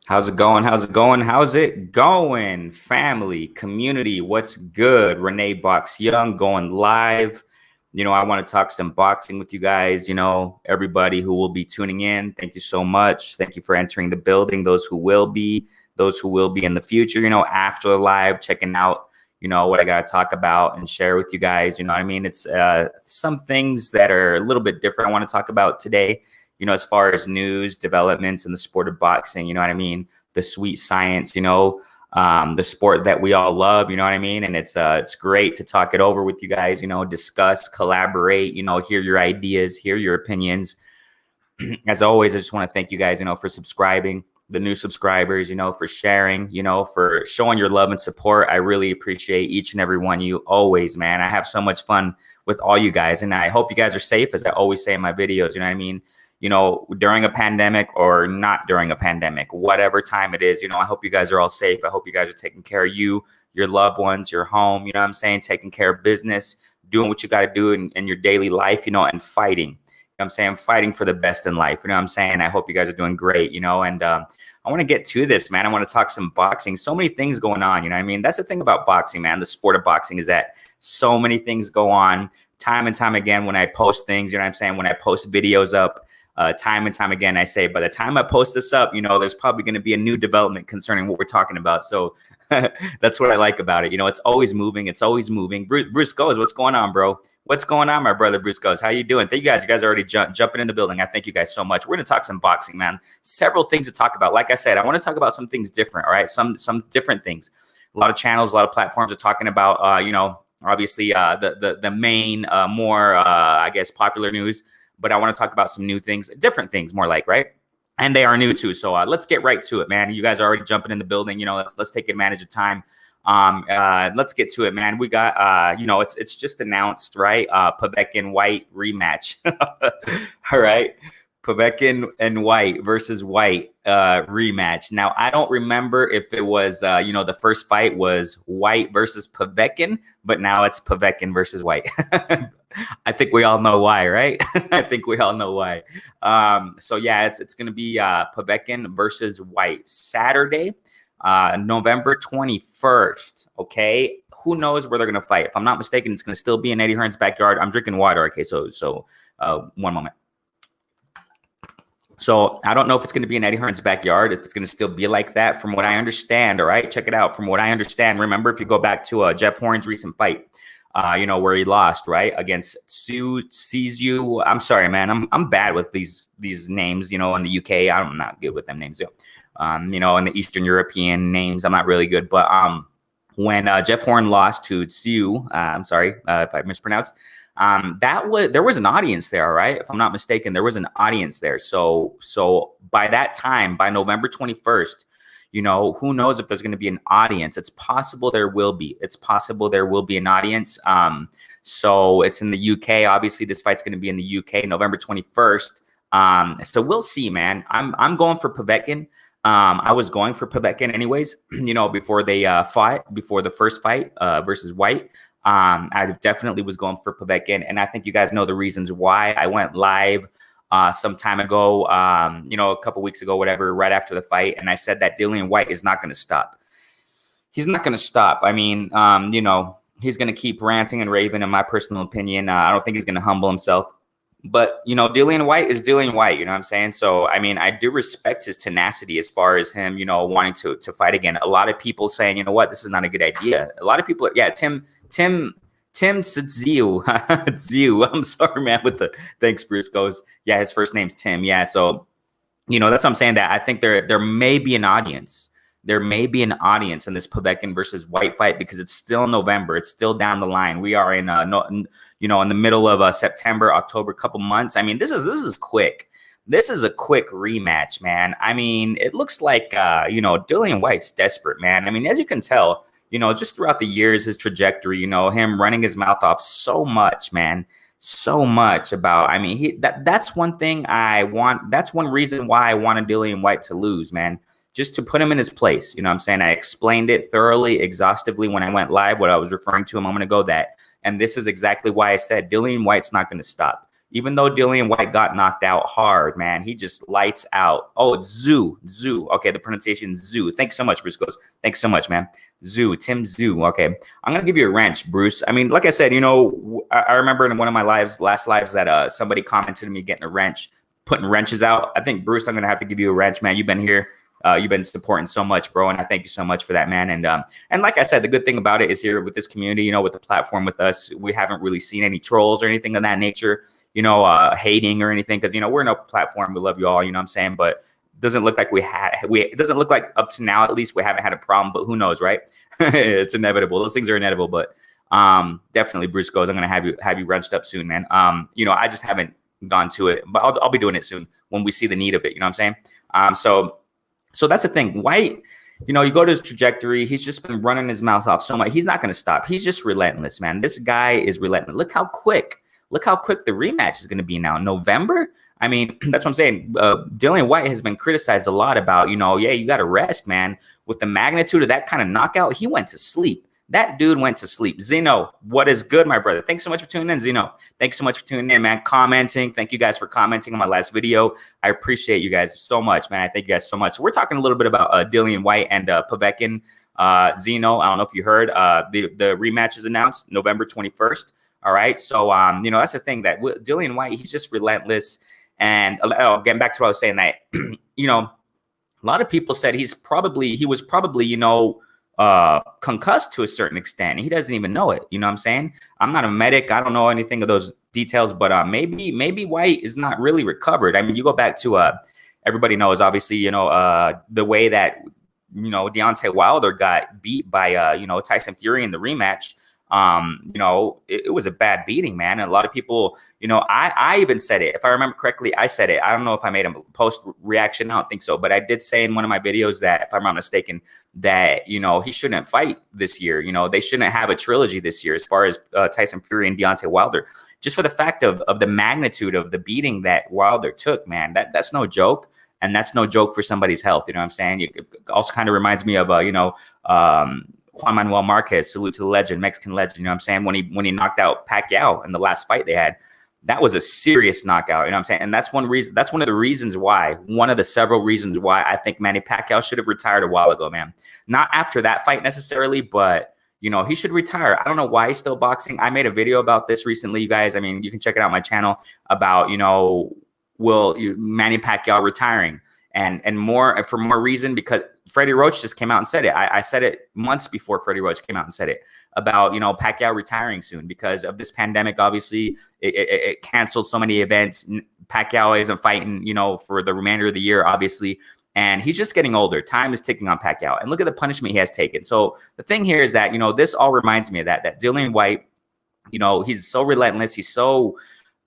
How's it going? How's it going? How's it going? Family, community, what's good? Renee Box Young going live. I want to talk some boxing with you guys. Everybody who will be tuning in, thank you so much. Thank you for entering the building. Those who will be in the future, after the live, checking out, what I got to talk about and share with you guys. You know what I mean? It's some things that are a little bit different I want to talk about today, as far as news, developments in the sport of boxing, you know what I mean? The sweet science, the sport that we all love, you know what I mean? And it's great to talk it over with you guys, discuss, collaborate, hear your ideas, hear your opinions. As always, I just want to thank you guys, for subscribing, the new subscribers, for sharing, for showing your love and support. I really appreciate each and every one of you always, man. I have so much fun with all you guys, and I hope you guys are safe, as I always say in my videos, you know what I mean? During a pandemic or not during a pandemic, whatever time it is, I hope you guys are all safe. I hope you guys are taking care of you, your loved ones, your home, you know what I'm saying? Taking care of business, doing what you got to do in your daily life, and fighting. You know what I'm saying? Fighting for the best in life. You know what I'm saying? I hope you guys are doing great, and I want to get to this, man. I want to talk some boxing. So many things going on, you know what I mean? That's the thing about boxing, man. The sport of boxing is that so many things go on time and time again when I post things, you know what I'm saying? When I post videos up, time and time again, I say, by the time I post this up, there's probably going to be a new development concerning what we're talking about. So that's what I like about it. It's always moving. It's always moving. Bruce Goes, what's going on, bro? What's going on, my brother Bruce Goes? How you doing? Thank you guys. You guys are already jumping in the building. I thank you guys so much. We're going to talk some boxing, man. Several things to talk about. Like I said, I want to talk about some things different. All right. Some different things. A lot of channels, a lot of platforms are talking about, obviously the main, more, I guess, popular news. But I want to talk about some new things, different things, more like, right? And they are new too. So let's get right to it, man. You guys are already jumping in the building. Let's take advantage of time. Let's get to it, man. We got, it's just announced, right? Povetkin White rematch. All right. Povetkin and White versus White rematch. Now, I don't remember if it was, the first fight was White versus Povetkin, but now it's Povetkin versus White. I think we all know why, right? I think we all know why. So yeah, it's going to be Povetkin versus White Saturday, November 21st. Okay, who knows where they're going to fight? If I'm not mistaken, it's going to still be in Eddie Hearn's backyard. I'm drinking water. Okay, so one moment. So I don't know if it's going to be in Eddie Hearn's backyard, if it's going to still be like that. From what I understand, all right, check it out. From what I understand, remember, if you go back to Jeff Horn's recent fight, where he lost, right, against Sizu. I'm sorry, man. I'm bad with these names, in the UK. I'm not good with them names. In the Eastern European names, I'm not really good. But when Jeff Horn lost to Tsiu, I'm sorry if I mispronounced. There was an audience there, right? If I'm not mistaken, there was an audience there. So by that time, by November 21st, who knows if there's going to be an audience? It's possible there will be. It's possible there will be an audience. So it's in the UK. Obviously, this fight's going to be in the UK, November 21st. So we'll see, man. I'm going for Povetkin. I was going for Povetkin anyways, before they fought, before the first fight versus White. I definitely was going for Povetkin, and I think you guys know the reasons why. I went live some time ago, a couple weeks ago, whatever, right after the fight. And I said that Dillian White is not going to stop. He's not going to stop. I mean, he's going to keep ranting and raving, in my personal opinion. I don't think he's going to humble himself. But, Dillian White is Dillian White, you know what I'm saying? So, I mean, I do respect his tenacity as far as him, wanting to fight again. A lot of people saying, this is not a good idea. A lot of people, yeah, Tim Tszyu. Tszyu. I'm sorry, man, with the thanks, Bruce Goes. Yeah, his first name's Tim. Yeah, so that's what I'm saying. That I think there may be an audience. There may be an audience in this Povetkin versus White fight, because it's still November. It's still down the line. We are in in the middle of September, October, couple months. I mean, this is quick. This is a quick rematch, man. I mean, it looks like Dillian White's desperate, man. I mean, as you can tell, just throughout the years, his trajectory, him running his mouth off so much, man, so much about, I mean, that's one thing I want. That's one reason why I wanted Dillian White to lose, man, just to put him in his place. You know what I'm saying? I explained it thoroughly, exhaustively when I went live, what I was referring to a moment ago, and this is exactly why I said Dillian White's not going to stop. even though Dillian White got knocked out hard, man, he just lights out. Oh, it's Zoo. Okay, the pronunciation Zoo. Thanks so much, Bruce Goes. Thanks so much, man. Tim Zoo. Okay, I'm gonna give you a wrench, Bruce. I mean, like I said, I remember in one of my last lives, that somebody commented to me getting a wrench, putting wrenches out. I think, Bruce, I'm gonna have to give you a wrench, man. You've been here. You've been supporting so much, bro, and I thank you so much for that, man. And like I said, the good thing about it is here with this community, with the platform with us, we haven't really seen any trolls or anything of that nature, hating or anything, because we're an open platform. We love you all, you know what I'm saying? But it doesn't look like it doesn't look like up to now, at least, we haven't had a problem. But who knows, right? It's inevitable. Those things are inevitable. But definitely, Bruce Goes, I'm gonna have you wrenched up soon, man. I just haven't gone to it, but I'll be doing it soon when we see the need of it. You know what I'm saying? So that's the thing. White, you go to his trajectory. He's just been running his mouth off so much. He's not going to stop. He's just relentless, man. This guy is relentless. Look how quick the rematch is going to be now. November? I mean, that's what I'm saying. Dillian White has been criticized a lot about, yeah, you got to rest, man. With the magnitude of that kind of knockout, he went to sleep. That dude went to sleep. Zeno, what is good, my brother? Thanks so much for tuning in, Zeno. Thanks so much for tuning in, man. Commenting. Thank you guys for commenting on my last video. I appreciate you guys so much, man. I thank you guys so much. So we're talking a little bit about Dillian White and Povetkin. Zeno, I don't know if you heard, the rematch is announced November 21st. All right. So, that's the thing, that Dillian White, he's just relentless. And getting back to what I was saying, that, a lot of people said he was probably, concussed to a certain extent. He doesn't even know it. You know what I'm saying? I'm not a medic. I don't know anything of those details, but maybe White is not really recovered. I mean, you go back to everybody knows, obviously, the way that Deontay Wilder got beat by Tyson Fury in the rematch. It was a bad beating, man. And a lot of people, I even said it. If I remember correctly, I said it. I don't know if I made a post reaction. I don't think so. But I did say in one of my videos that, if I'm not mistaken, that, he shouldn't fight this year. They shouldn't have a trilogy this year as far as Tyson Fury and Deontay Wilder, just for the fact of the magnitude of the beating that Wilder took, man. That's no joke. And that's no joke for somebody's health. You know what I'm saying? It also kind of reminds me of, Juan Manuel Marquez, salute to the legend, Mexican legend. You know what I'm saying? When he knocked out Pacquiao in the last fight they had, that was a serious knockout. You know what I'm saying? And that's one of the reasons why, one of the several reasons why I think Manny Pacquiao should have retired a while ago, man. Not after that fight necessarily, but he should retire. I don't know why he's still boxing. I made a video about this recently, you guys. I mean, you can check it out on my channel about, Manny Pacquiao retiring. And more for more reason, because Freddie Roach just came out and said it. I said it months before Freddie Roach came out and said it about, Pacquiao retiring soon because of this pandemic. Obviously, it canceled so many events. Pacquiao isn't fighting, for the remainder of the year, obviously. And he's just getting older. Time is ticking on Pacquiao. And look at the punishment he has taken. So the thing here is that, this all reminds me of that Dillian White, he's so relentless. He's so,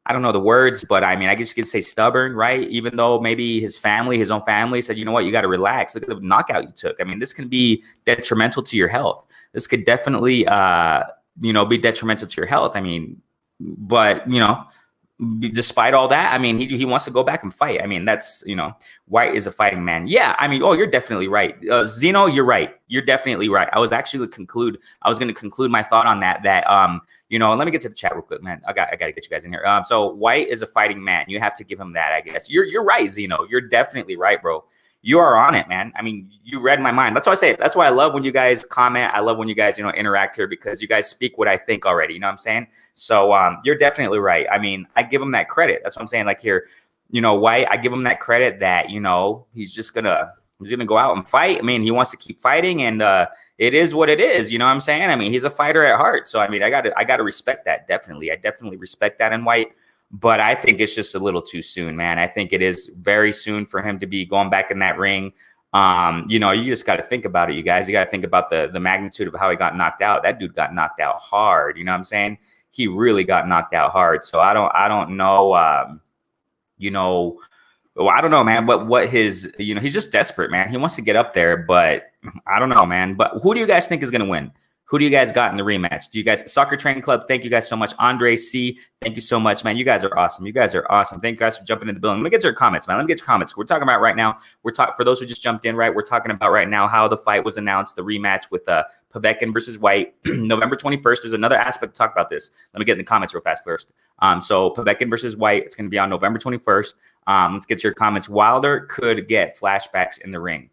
I don't know the words, but I mean, I guess you could say stubborn, right? Even though maybe his own family said, you know what, you got to relax. Look at the knockout you took. I mean, this can be detrimental to your health. This could definitely, be detrimental to your health. I mean, but, despite all that, I mean, he wants to go back and fight. I mean, that's, White is a fighting man. Yeah. I mean, you're definitely right. Zeno, you're right. You're definitely right. I was going to conclude my thought on that, let me get to the chat real quick, man. I got to get you guys in here. So White is a fighting man. You have to give him that, I guess. You're right, Zeno. You're definitely right, bro. You are on it, man. I mean, you read my mind. That's why I say it. That's why I love when you guys comment. I love when you guys, interact here, because you guys speak what I think already. You know what I'm saying? So you're definitely right. I mean, I give him that credit. That's what I'm saying. Like here, White, I give him that credit that, he's going to go out and fight. I mean, he wants to keep fighting, and it is what it is. You know what I'm saying? I mean, he's a fighter at heart. So, I mean, I got to respect that. Definitely. I definitely respect that in White. But I think it's just a little too soon, man. I think it is very soon for him to be going back in that ring. You just got to think about it, you guys. You got to think about the magnitude of how he got knocked out. That dude got knocked out hard. You know what I'm saying? He really got knocked out hard. So I don't know. Well, I don't know, man. But what his, he's just desperate, man. He wants to get up there, but I don't know, man. But who do you guys think is going to win? Who do you guys got in the rematch? Do you guys, Soccer Training Club, thank you guys so much. Andre C, thank you so much, man. You guys are awesome. You guys are awesome. Thank you guys for jumping in the building. Let me get your comments, man. Let me get your comments. We're talking about right now. For those who just jumped in, right, we're talking about right now how the fight was announced, the rematch with Povetkin versus White. November 21st. There's another aspect to talk about this. Let me get in the comments real fast first. So Povetkin versus White, it's going to be on November 21st. Let's get your comments. Wilder could get flashbacks in the ring.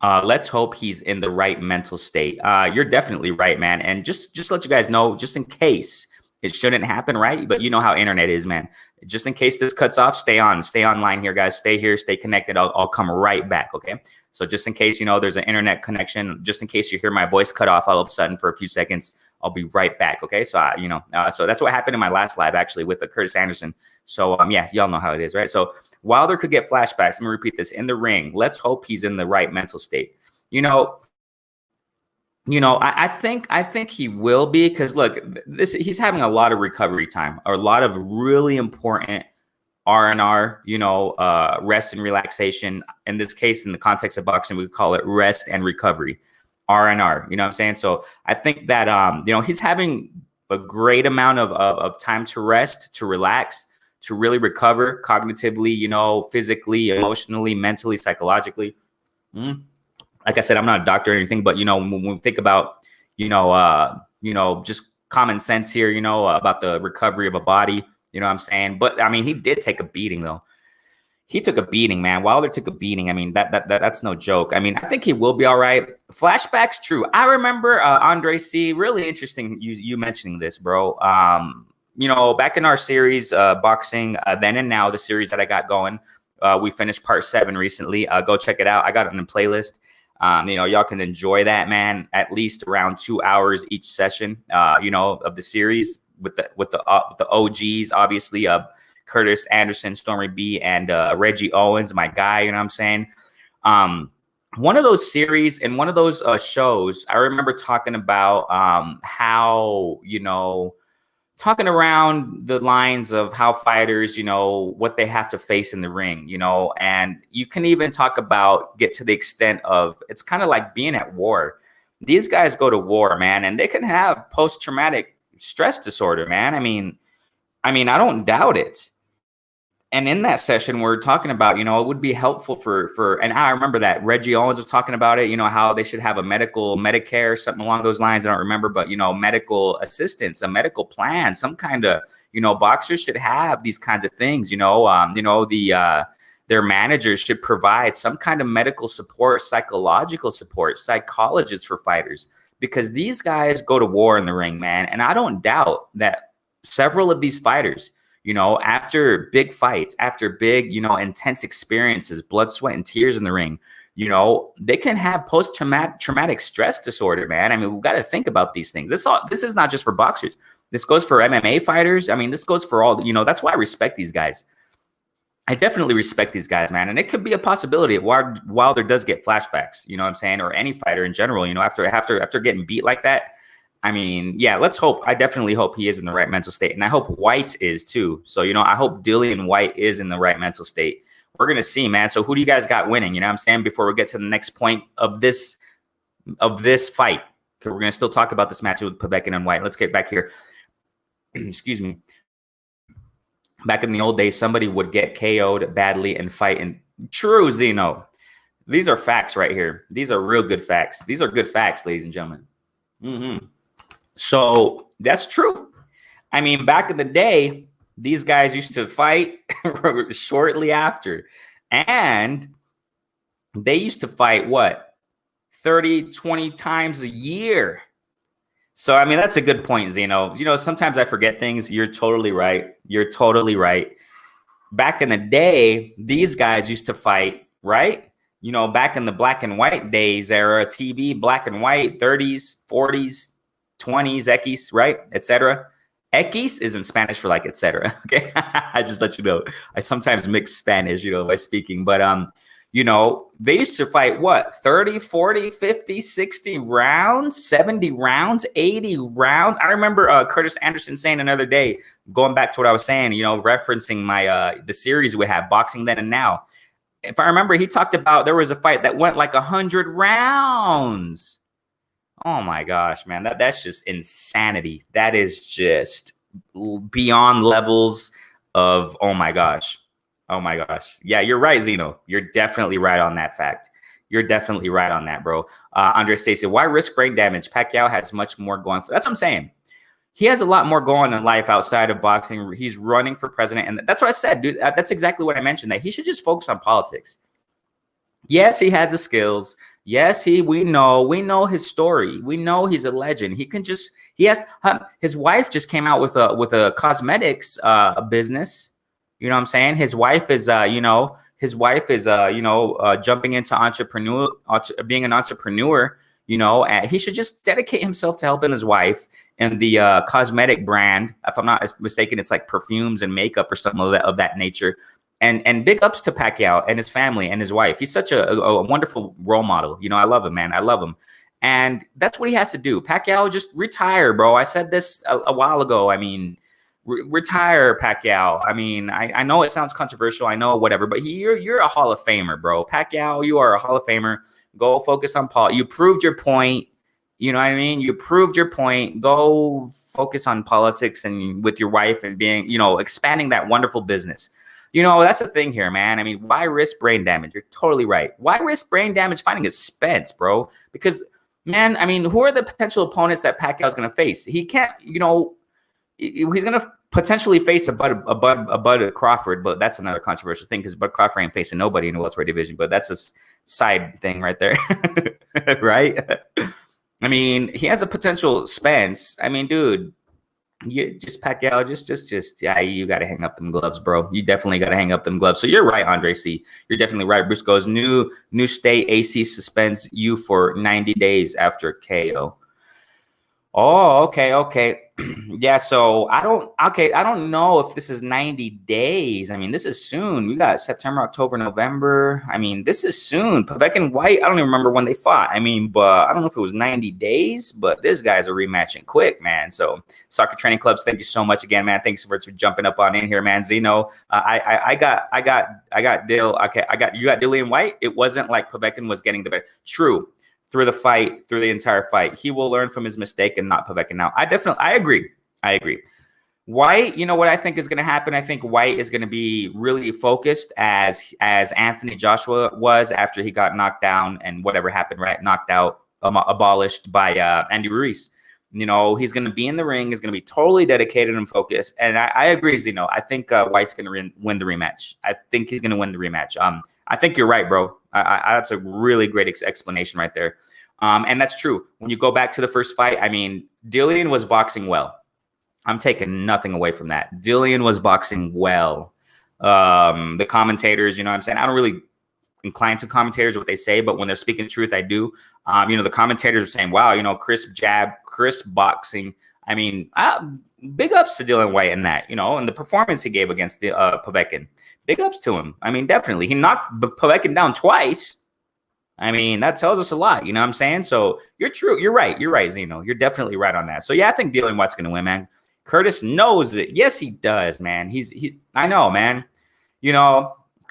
Let's hope he's in the right mental state. You're definitely right, man. And just let you guys know, just in case it shouldn't happen, right? But you know how internet is, man. Just in case this cuts off, stay online here, guys. Stay here, stay connected. I'll come right back, okay? So just in case, there's an internet connection, just in case you hear my voice cut off all of a sudden for a few seconds, I'll be right back, okay? So, so that's what happened in my last live, actually, with Curtis Anderson. So, yeah, y'all know how it is, right? So Wilder could get flashbacks. Let me repeat this. In the ring, let's hope he's in the right mental state. I think he will be, because look, he's having a lot of recovery time, or a lot of really important R&R, rest and relaxation. In this case, in the context of boxing, we call it rest and recovery, R&R. You know what I'm saying? So I think that he's having a great amount of time to rest, to relax, to really recover cognitively, physically, emotionally, mentally, psychologically. Like I said, I'm not a doctor or anything, but when we think about just common sense here, about the recovery of a body, you know what I'm saying? But I mean, he did take a beating, though. He took a beating, man. Wilder took a beating. I mean, that's no joke. I mean, I think he will be all right. Flashbacks, true. I remember Andre C. Really interesting. You mentioning this, bro. Back in our series, boxing, then and now, the series that I got going, we finished part 7 recently. Go check it out. I got it in the playlist. Y'all can enjoy that, man. At least around 2 hours each session, of the series with the OGs, obviously, Curtis Anderson, Stormy B, and Reggie Owens, my guy. You know what I'm saying? One of those series and one of those shows, I remember talking about how talking around the lines of how fighters, what they have to face in the ring, and you can even get to the extent of, it's kind of like being at war. These guys go to war, man, and they can have post-traumatic stress disorder, man. I mean, I don't doubt it. And in that session, we're talking about, it would be helpful and I remember that Reggie Owens was talking about it, how they should have a Medicare, something along those lines. I don't remember, but, medical assistance, a medical plan, some kind of, boxers should have these kinds of things, their managers should provide some kind of medical support, psychological support, psychologists for fighters, because these guys go to war in the ring, man. And I don't doubt that several of these fighters, after big fights, after big, intense experiences, blood, sweat, and tears in the ring, they can have post-traumatic stress disorder, man. I mean, we've got to think about these things. This is not just for boxers. This goes for MMA fighters. I mean, this goes for all, that's why I respect these guys. I definitely respect these guys, man. And it could be a possibility of Wilder does get flashbacks, you know what I'm saying? Or any fighter in general, after getting beat like that. I mean, yeah, let's hope. I definitely hope he is in the right mental state. And I hope White is too. So, I hope Dillian White is in the right mental state. We're going to see, man. So who do you guys got winning? You know what I'm saying? Before we get to the next point of this fight. Because we're going to still talk about this match with Povetkin and White. Let's get back here. Excuse me. Back in the old days, somebody would get KO'd badly and fight. And true, Zeno. These are facts right here. These are real good facts. These are good facts, ladies and gentlemen. So that's true. I mean, back in the day, these guys used to fight shortly after. And they used to fight, 30, 20 times a year. So, I mean, that's a good point, Zeno. Sometimes I forget things. You're totally right. You're totally right. Back in the day, these guys used to fight, right? Back in the black and white days era, TV, black and white, 30s, 40s, 20s, X, right, etc. X is in Spanish for like etc. Okay, I just let you know. I sometimes mix Spanish, by speaking, but they used to fight 30, 40, 50, 60 rounds, 70 rounds, 80 rounds. I remember Curtis Anderson saying another day, going back to what I was saying, referencing my the series we have, Boxing Then and Now. If I remember, he talked about there was a fight that went like 100 rounds. Oh my gosh, man. That's just insanity. That is just beyond levels of oh my gosh. Oh my gosh. Yeah, you're right, Zeno. You're definitely right on that fact. You're definitely right on that, bro. Andre Stacy, why risk brain damage? Pacquiao has much more going for. That's what I'm saying. He has a lot more going in life outside of boxing. He's running for president, and that's what I said, dude. That's exactly what I mentioned. That he should just focus on politics. Yes, he has the skills. Yes, we know his story. We know he's a legend. He can just he has his wife just came out with a cosmetics business. You know what I'm saying? His wife is jumping into being an entrepreneur. And he should just dedicate himself to helping his wife and the cosmetic brand. If I'm not mistaken, it's like perfumes and makeup or something of that nature. And big ups to Pacquiao and his family and his wife. He's such a wonderful role model. I love him, man. I love him. And that's what he has to do. Pacquiao, just retire, bro. I said this a while ago. I mean, retire, Pacquiao. I mean, I know it sounds controversial. I know whatever, but you're a Hall of Famer, bro. Pacquiao, you are a Hall of Famer. Go focus on Paul. You proved your point. You know what I mean? You proved your point. Go focus on politics and with your wife and being, expanding that wonderful business. That's the thing here, man. I mean, why risk brain damage? You're totally right. Why risk brain damage fighting expense, bro? Because, man, I mean, who are the potential opponents that Pacquiao's going to face? He can't, he's going to potentially face a Bud Crawford, but that's another controversial thing because Bud Crawford ain't facing nobody in the welterweight division, but that's a side thing right there, right? I mean, he has a potential Spence. I mean, dude, you just Pacquiao, yeah, you got to hang up them gloves, bro. You definitely got to hang up them gloves. So you're right, Andre C. You're definitely right. Bruce goes, new state AC suspends you for 90 days after KO. Oh, okay. Yeah, so I don't know if this is 90 days. I mean, this is soon. We got September, October, November. I mean, this is soon. Povetkin White, I don't even remember when they fought. I mean, but I don't know if it was 90 days, but this guy's are rematching quick, man. So Soccer Training Clubs, thank you so much again, man. Thanks for jumping up on in here, man. Zeno, I got Dill. Okay, you got Dillian White. It wasn't like Povetkin was getting the better. True. Through the entire fight. He will learn from his mistake and not Povetkin. Now, I agree. White, what I think is going to happen? I think White is going to be really focused as Anthony Joshua was after he got knocked down and whatever happened, right? Knocked out, abolished by Andy Ruiz. He's going to be in the ring. He's going to be totally dedicated and focused. And I agree, Zeno. I think White's going to win the rematch. I think he's going to win the rematch. I think you're right, bro. That's a really great explanation right there. And that's true. When you go back to the first fight, I mean, Dillian was boxing well. I'm taking nothing away from that. Dillian was boxing well. The commentators, you know what I'm saying? I don't really incline to commentators, what they say, but when they're speaking the truth, I do. The commentators are saying, wow, crisp jab, crisp boxing. I mean, big ups to Dillian White in that, and the performance he gave against the Povetkin. Big ups to him. I mean, definitely. He knocked Povetkin down twice. I mean, that tells us a lot. You know what I'm saying? So you're true. You're right. You're right, Zeno. You're definitely right on that. So yeah, I think Dillian White's going to win, man. Curtis knows it. Yes, he does, man. I know, man.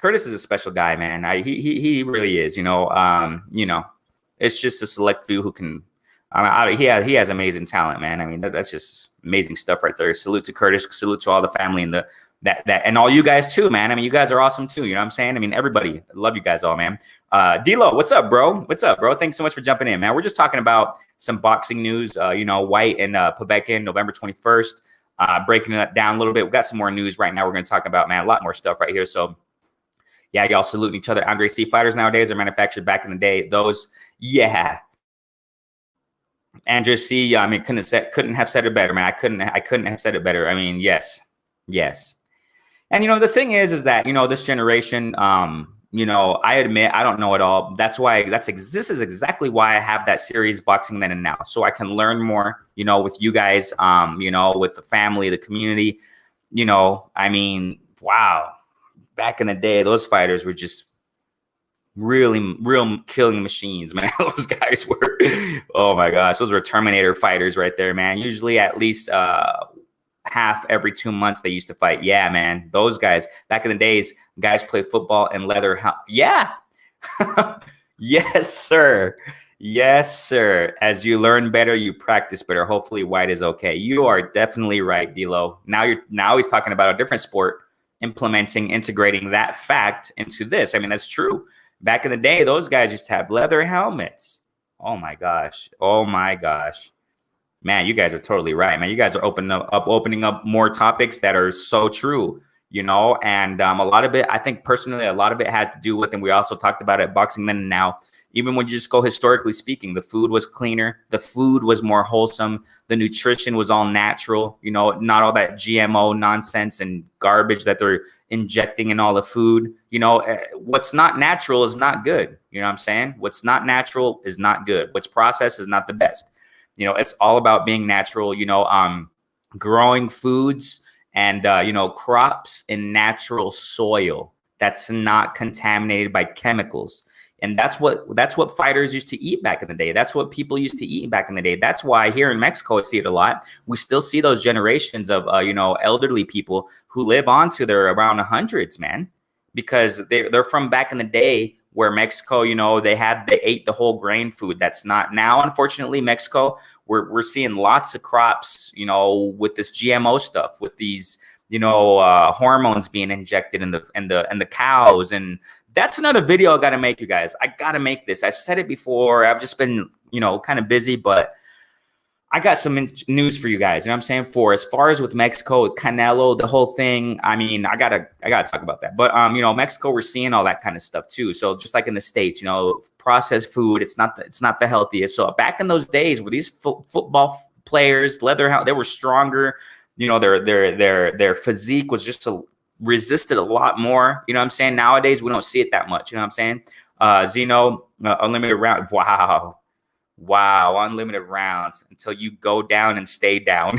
Curtis is a special guy, man. He really is. It's just a select few who can. He has amazing talent, man. I mean, that's just amazing stuff right there. Salute to Curtis. Salute to all the family and that and all you guys too, man. I mean, you guys are awesome too. You know what I'm saying? I mean, everybody. I love you guys all, man. D-Lo, what's up, bro? What's up, bro? Thanks so much for jumping in, man. We're just talking about some boxing news. White and Povetkin, November 21st. Breaking that down a little bit. We got some more news right now. We're going to talk about, man, a lot more stuff right here. So, yeah, y'all saluting each other. Andre C. Fighters nowadays are manufactured back in the day. Those, yeah. Andrew C. I mean, couldn't have said it better, man. I couldn't have said it better. I mean, yes. And the thing is that this generation, I admit I don't know it all. This is exactly why I have that series Boxing Then and Now, so I can learn more, with you guys, with the family, the community. I mean, wow. Back in the day, those fighters were just real killing machines, man. Those guys were, oh my gosh, those were Terminator fighters right there, man. Usually at least half every 2 months they used to fight. Yeah, man. Those guys back in the days, guys play football in leather. Yeah. Yes, sir. Yes, sir. As you learn better, you practice better. Hopefully, white is okay. You are definitely right, D'Lo. Now he's talking about a different sport, integrating that fact into this. I mean, that's true. Back in the day, those guys used to have leather helmets. Oh my gosh. Oh my gosh. Man, you guys are totally right, man. You guys are opening up more topics that are so true, and a lot of it, I think personally, a lot of it has to do with, and we also talked about it, boxing then and now. Even when you just go historically speaking, the food was cleaner, the food was more wholesome, the nutrition was all natural, not all that GMO nonsense and garbage that they're injecting in all the food. What's not natural is not good. You know what I'm saying? What's not natural is not good. What's processed is not the best. It's all about being natural, growing foods and, crops in natural soil that's not contaminated by chemicals. And that's what fighters used to eat back in the day. That's what people used to eat back in the day. That's why here in Mexico, I see it a lot. We still see those generations of, elderly people who live on to their around hundreds, man, because they're from back in the day where Mexico, they ate the whole grain food. That's not now, unfortunately, Mexico. We're seeing lots of crops, with this GMO stuff, with these, hormones being injected in the cows. And that's another video I got to make, you guys. I got to make this. I've said it before. I've just been, kind of busy, but I got some news for you guys. You know what I'm saying? For as far as with Mexico, Canelo, the whole thing. I mean, I gotta talk about that. But Mexico, we're seeing all that kind of stuff too. So just like in the States, processed food, it's not the healthiest. So back in those days, where these football players, they were stronger. Their physique was just resisted a lot more. You know what I'm saying? Nowadays, we don't see it that much. You know what I'm saying? Zeno, unlimited round. Wow, unlimited rounds until you go down and stay down.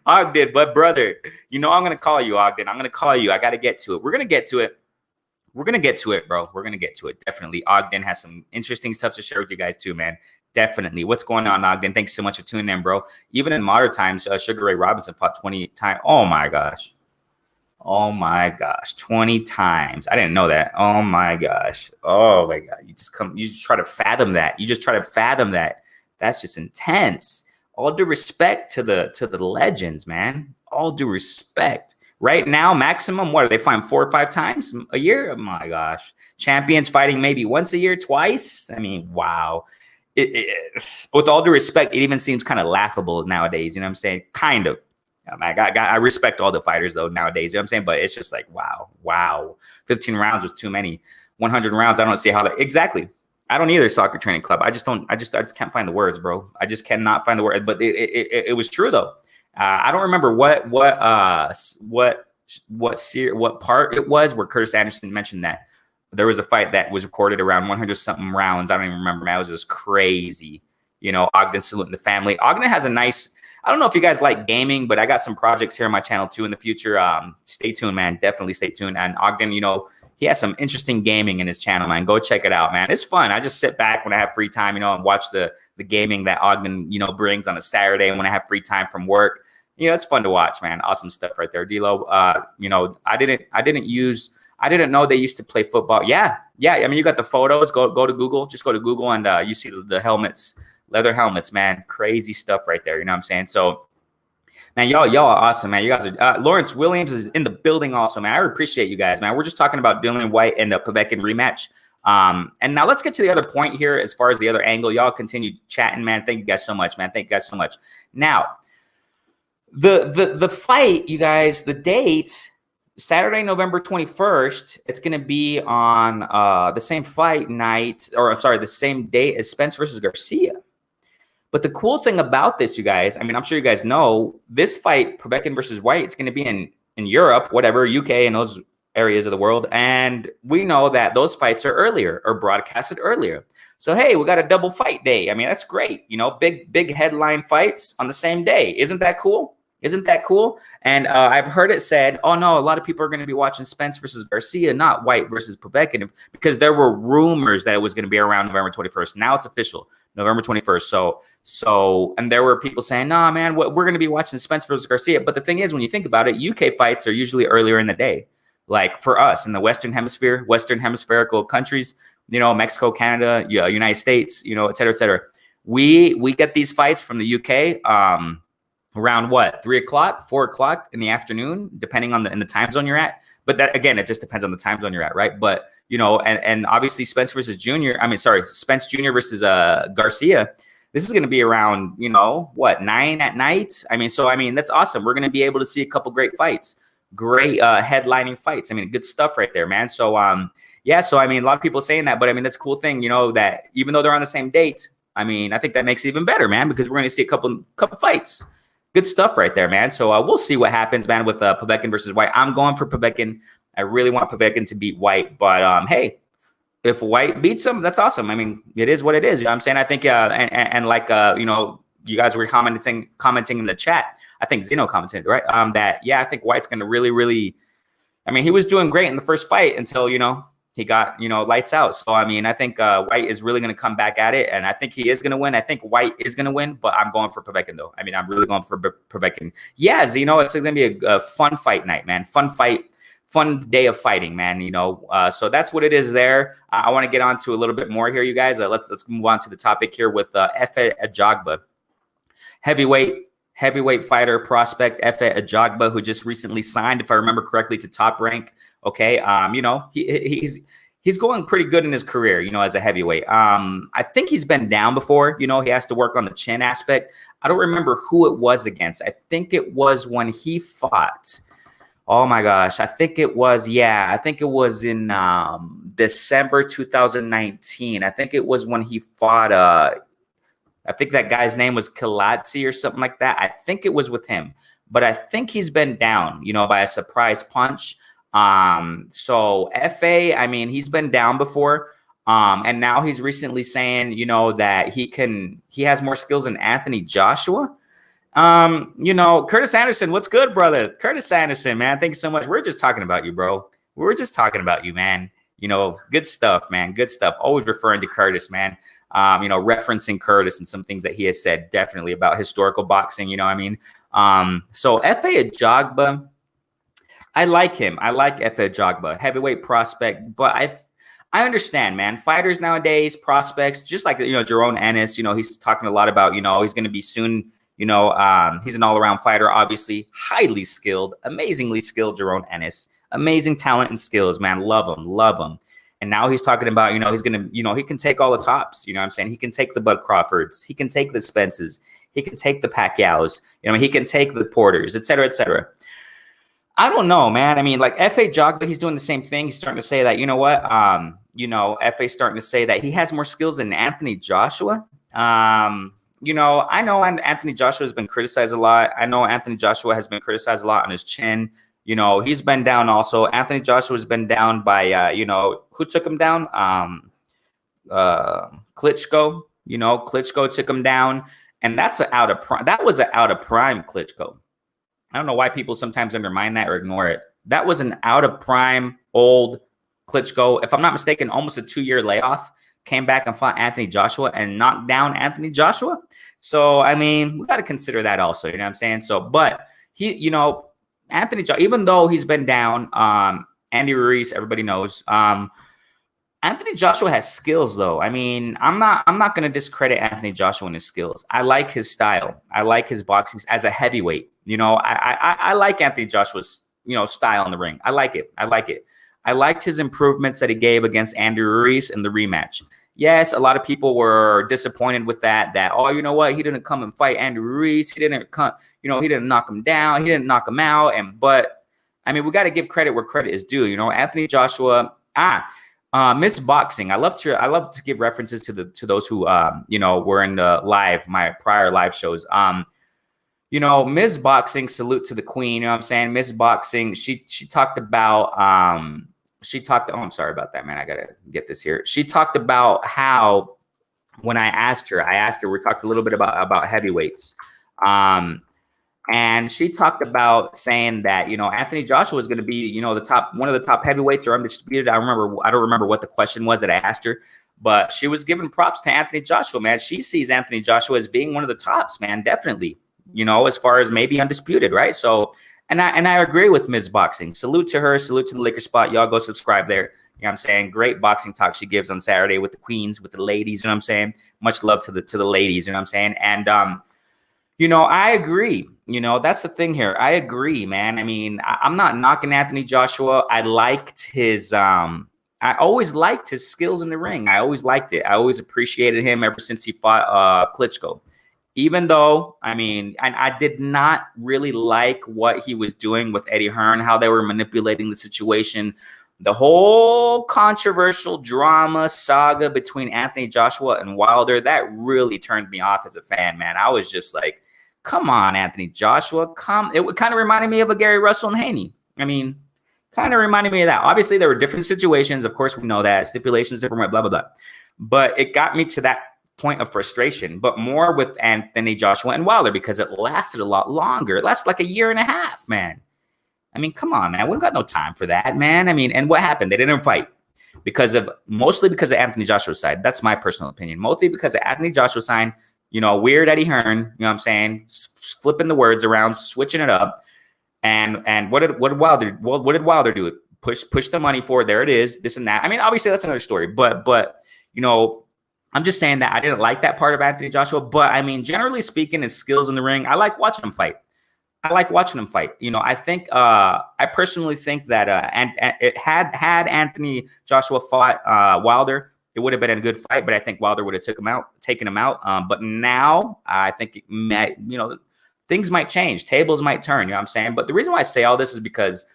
Ogden, but brother, I'm going to call you, Ogden. I'm going to call you. I got to get to it. We're going to get to it. We're going to get to it, bro. We're going to get to it. Definitely. Ogden has some interesting stuff to share with you guys too, man. Definitely. What's going on, Ogden? Thanks so much for tuning in, bro. Even in modern times, Sugar Ray Robinson fought 20 times. Oh, my gosh. 20 times. I didn't know that. Oh my gosh. You just try to fathom that. That's just intense. All due respect to the legends, man. All due respect. Right now, maximum, what are they fighting 4 or 5 times a year? Oh my gosh. Champions fighting maybe once a year, twice. I mean, wow. With all due respect, it even seems kind of laughable nowadays. You know what I'm saying? Kind of. I respect all the fighters though nowadays. You know what I'm saying? But it's just like, wow. 15 rounds was too many. 100 rounds, I don't see how that exactly. I don't either. Soccer training club. I just can't find the words, bro. I just cannot find the word. But it was true though. I don't remember what part it was where Curtis Anderson mentioned that there was a fight that was recorded around 100 something rounds. I don't even remember. Man, it was just crazy. Ogden saluting the family. Ogden has a nice. I don't know if you guys like gaming, but I got some projects here on my channel too in the future. Stay tuned, man. Definitely stay tuned. And Ogden, he has some interesting gaming in his channel, man. Go check it out, man. It's fun. I just sit back when I have free time, and watch the gaming that Ogden, brings on a Saturday when I have free time from work. It's fun to watch, man. Awesome stuff right there, D'Lo. I didn't know they used to play football. Yeah. I mean, you got the photos. Go to Google. Just go to Google and you see the helmets. Leather helmets, man. Crazy stuff right there. You know what I'm saying? So, man, y'all are awesome, man. You guys are Lawrence Williams is in the building also, man. I appreciate you guys, man. We're just talking about Dillian Whyte and the Povetkin rematch. And now let's get to the other point here as far as the other angle. Y'all continue chatting, man. Thank you guys so much, man. Thank you guys so much. Now, the fight, you guys, the date, Saturday, November 21st, it's going to be on the same fight night, the same day as Spence versus Garcia. But the cool thing about this, you guys, I mean, I'm sure you guys know, this fight, Povetkin versus Whyte, it's going to be in Europe, whatever, UK, and those areas of the world. And we know that those fights are earlier or broadcasted earlier. So, hey, we got a double fight day. I mean, that's great. Big headline fights on the same day. Isn't that cool? And I've heard it said, oh, no, a lot of people are going to be watching Spence versus Garcia, not Whyte versus Povetkin, because there were rumors that it was going to be around November 21st. Now it's official, November 21st. So, and there were people saying, nah, man, we're going to be watching Spence versus Garcia. But the thing is, when you think about it, UK fights are usually earlier in the day. Like for us in the Western Hemisphere, Western hemispherical countries, Mexico, Canada, United States, et cetera, et cetera. We get these fights from the UK around what, 3 o'clock, 4 o'clock in the afternoon, depending on in the time zone you're at. But that, again, it just depends on the time zone you're at, right? But and obviously Spence Jr. versus Garcia. This is going to be around, 9 at night. That's awesome. We're going to be able to see a couple great fights, great headlining fights. Good stuff right there, man. So, So, a lot of people saying that, but that's a cool thing, that even though they're on the same date, I think that makes it even better, man, because we're going to see a couple fights. Good stuff right there, man. So we'll see what happens, man, with Povetkin versus Whyte. I'm going for Povetkin. I really want Povetkin to beat Whyte, but hey, if Whyte beats him, that's awesome. It is what it is. You know what I'm saying? I think, you guys were commenting in the chat. I think Zeno commented, right? I think Whyte's going to really, really. He was doing great in the first fight until he got lights out. So I think Whyte is really going to come back at it, and I think he is going to win. I think Whyte is going to win, but I'm going for Povetkin though. I'm really going for Povetkin. Yeah, Zeno, it's going to be a fun fight night, man. Fun fight. Fun day of fighting, man. So that's what it is there. I want to get on to a little bit more here, you guys. Let's move on to the topic here with Efe Ajagba, heavyweight fighter prospect Efe Ajagba, who just recently signed, if I remember correctly, to Top Rank. Okay, he's going pretty good in his career, as a heavyweight. I think he's been down before. He has to work on the chin aspect. I don't remember who it was against. I think it was when he fought. Oh my gosh. I think it was in December 2019. I think it was when he fought I think that guy's name was Kiladze or something like that. I think it was with him. But I think he's been down, by a surprise punch. So Efe, he's been down before. And now he's recently saying, that he has more skills than Anthony Joshua. Curtis Anderson, what's good, brother? Curtis Anderson, man, thanks so much. We're just talking about you, bro. We're just talking about you, man. Good stuff, man. Good stuff. Always referring to Curtis, man. Referencing Curtis and some things that he has said definitely about historical boxing. So Efe Ajagba, I like him. I like Efe Ajagba, heavyweight prospect, but I understand, man. Fighters nowadays, prospects, just like Jaron Ennis, he's talking a lot about, he's going to be soon. He's an all-around fighter, obviously, highly skilled, amazingly skilled Jaron Ennis, amazing talent and skills, man. Love him. And now he's talking about, he's going to, he can take all the tops, what I'm saying? He can take the Bud Crawfords, he can take the Spences, he can take the Pacquiaos, he can take the Porters, et cetera, et cetera. I don't know, man. Efe Ajagba, he's doing the same thing. He's starting to say that, Efe's starting to say that he has more skills than Anthony Joshua. I know Anthony Joshua has been criticized a lot. I know Anthony Joshua has been criticized a lot on his chin. He's been down also. Anthony Joshua has been down by, who took him down? Klitschko. Klitschko took him down. And that's that was an out of prime Klitschko. I don't know why people sometimes undermine that or ignore it. That was an out of prime old Klitschko. If I'm not mistaken, almost a 2-year layoff. Came back and fought Anthony Joshua and knocked down Anthony Joshua. So, we got to consider that also, you know what I'm saying? So, but he, Anthony Joshua, even though he's been down, Andy Ruiz, everybody knows. Anthony Joshua has skills though. I'm not going to discredit Anthony Joshua and his skills. I like his style. I like his boxing as a heavyweight. I like Anthony Joshua's, style in the ring. I like it. I liked his improvements that he gave against Andy Ruiz in the rematch. Yes, a lot of people were disappointed with that, oh, you know what? He didn't come and fight Andy Ruiz. He didn't come, he didn't knock him down. He didn't knock him out. But we got to give credit where credit is due. Anthony Joshua, Miss Boxing. I love to give references to those who, were in my prior live shows. Miss Boxing, salute to the queen. You know what I'm saying? Miss Boxing, she talked about, I'm sorry about that, man. I got to get this here. She talked about how, when I asked her, we talked a little bit about heavyweights. And she talked about saying that, Anthony Joshua is going to be, one of the top heavyweights or undisputed. I don't remember what the question was that I asked her, but she was giving props to Anthony Joshua, man. She sees Anthony Joshua as being one of the tops, man. Definitely, as far as maybe undisputed, right? So, and I agree with Ms. Boxing. Salute to her. Salute to the Liquor Spot. Y'all go subscribe there. You know what I'm saying? Great boxing talk she gives on Saturday with the queens, with the ladies. You know what I'm saying? Much love to the ladies. You know what I'm saying? And you know, I agree. You know, that's the thing here. I agree, man. I mean, I'm not knocking Anthony Joshua. I always liked his skills in the ring. I always liked it. I always appreciated him ever since he fought Klitschko. Even though, I mean, and I did not really like what he was doing with Eddie Hearn, how they were manipulating the situation. The whole controversial drama saga between Anthony Joshua and Wilder, that really turned me off as a fan, man. I was just like, come on, Anthony Joshua, come. It kind of reminded me of a Gary Russell and Haney. I mean, kind of reminded me of that. Obviously, there were different situations. Of course, we know that. Stipulations different, blah, blah, blah. But it got me to that point of frustration, but more with Anthony Joshua and Wilder because it lasted a lot longer. It lasted like a year and a half, man. I mean, come on, man. We've got no time for that, man. I mean, and what happened? They didn't fight mostly because of Anthony Joshua's side. That's my personal opinion. Mostly because of Anthony Joshua's side, you know, weird Eddie Hearn, you know what I'm saying? Flipping the words around, switching it up. And what did Wilder do? Push the money for it. There it is, this and that. I mean, obviously that's another story, but you know, I'm just saying that I didn't like that part of Anthony Joshua, but I mean, generally speaking, his skills in the ring, I like watching him fight. You know, I think I personally think that and it had Anthony Joshua fought Wilder, it would have been a good fight, but I think Wilder would have taken him out. But now I think it might, you know, things might change, tables might turn. You know what I'm saying? But the reason why I say all this is because,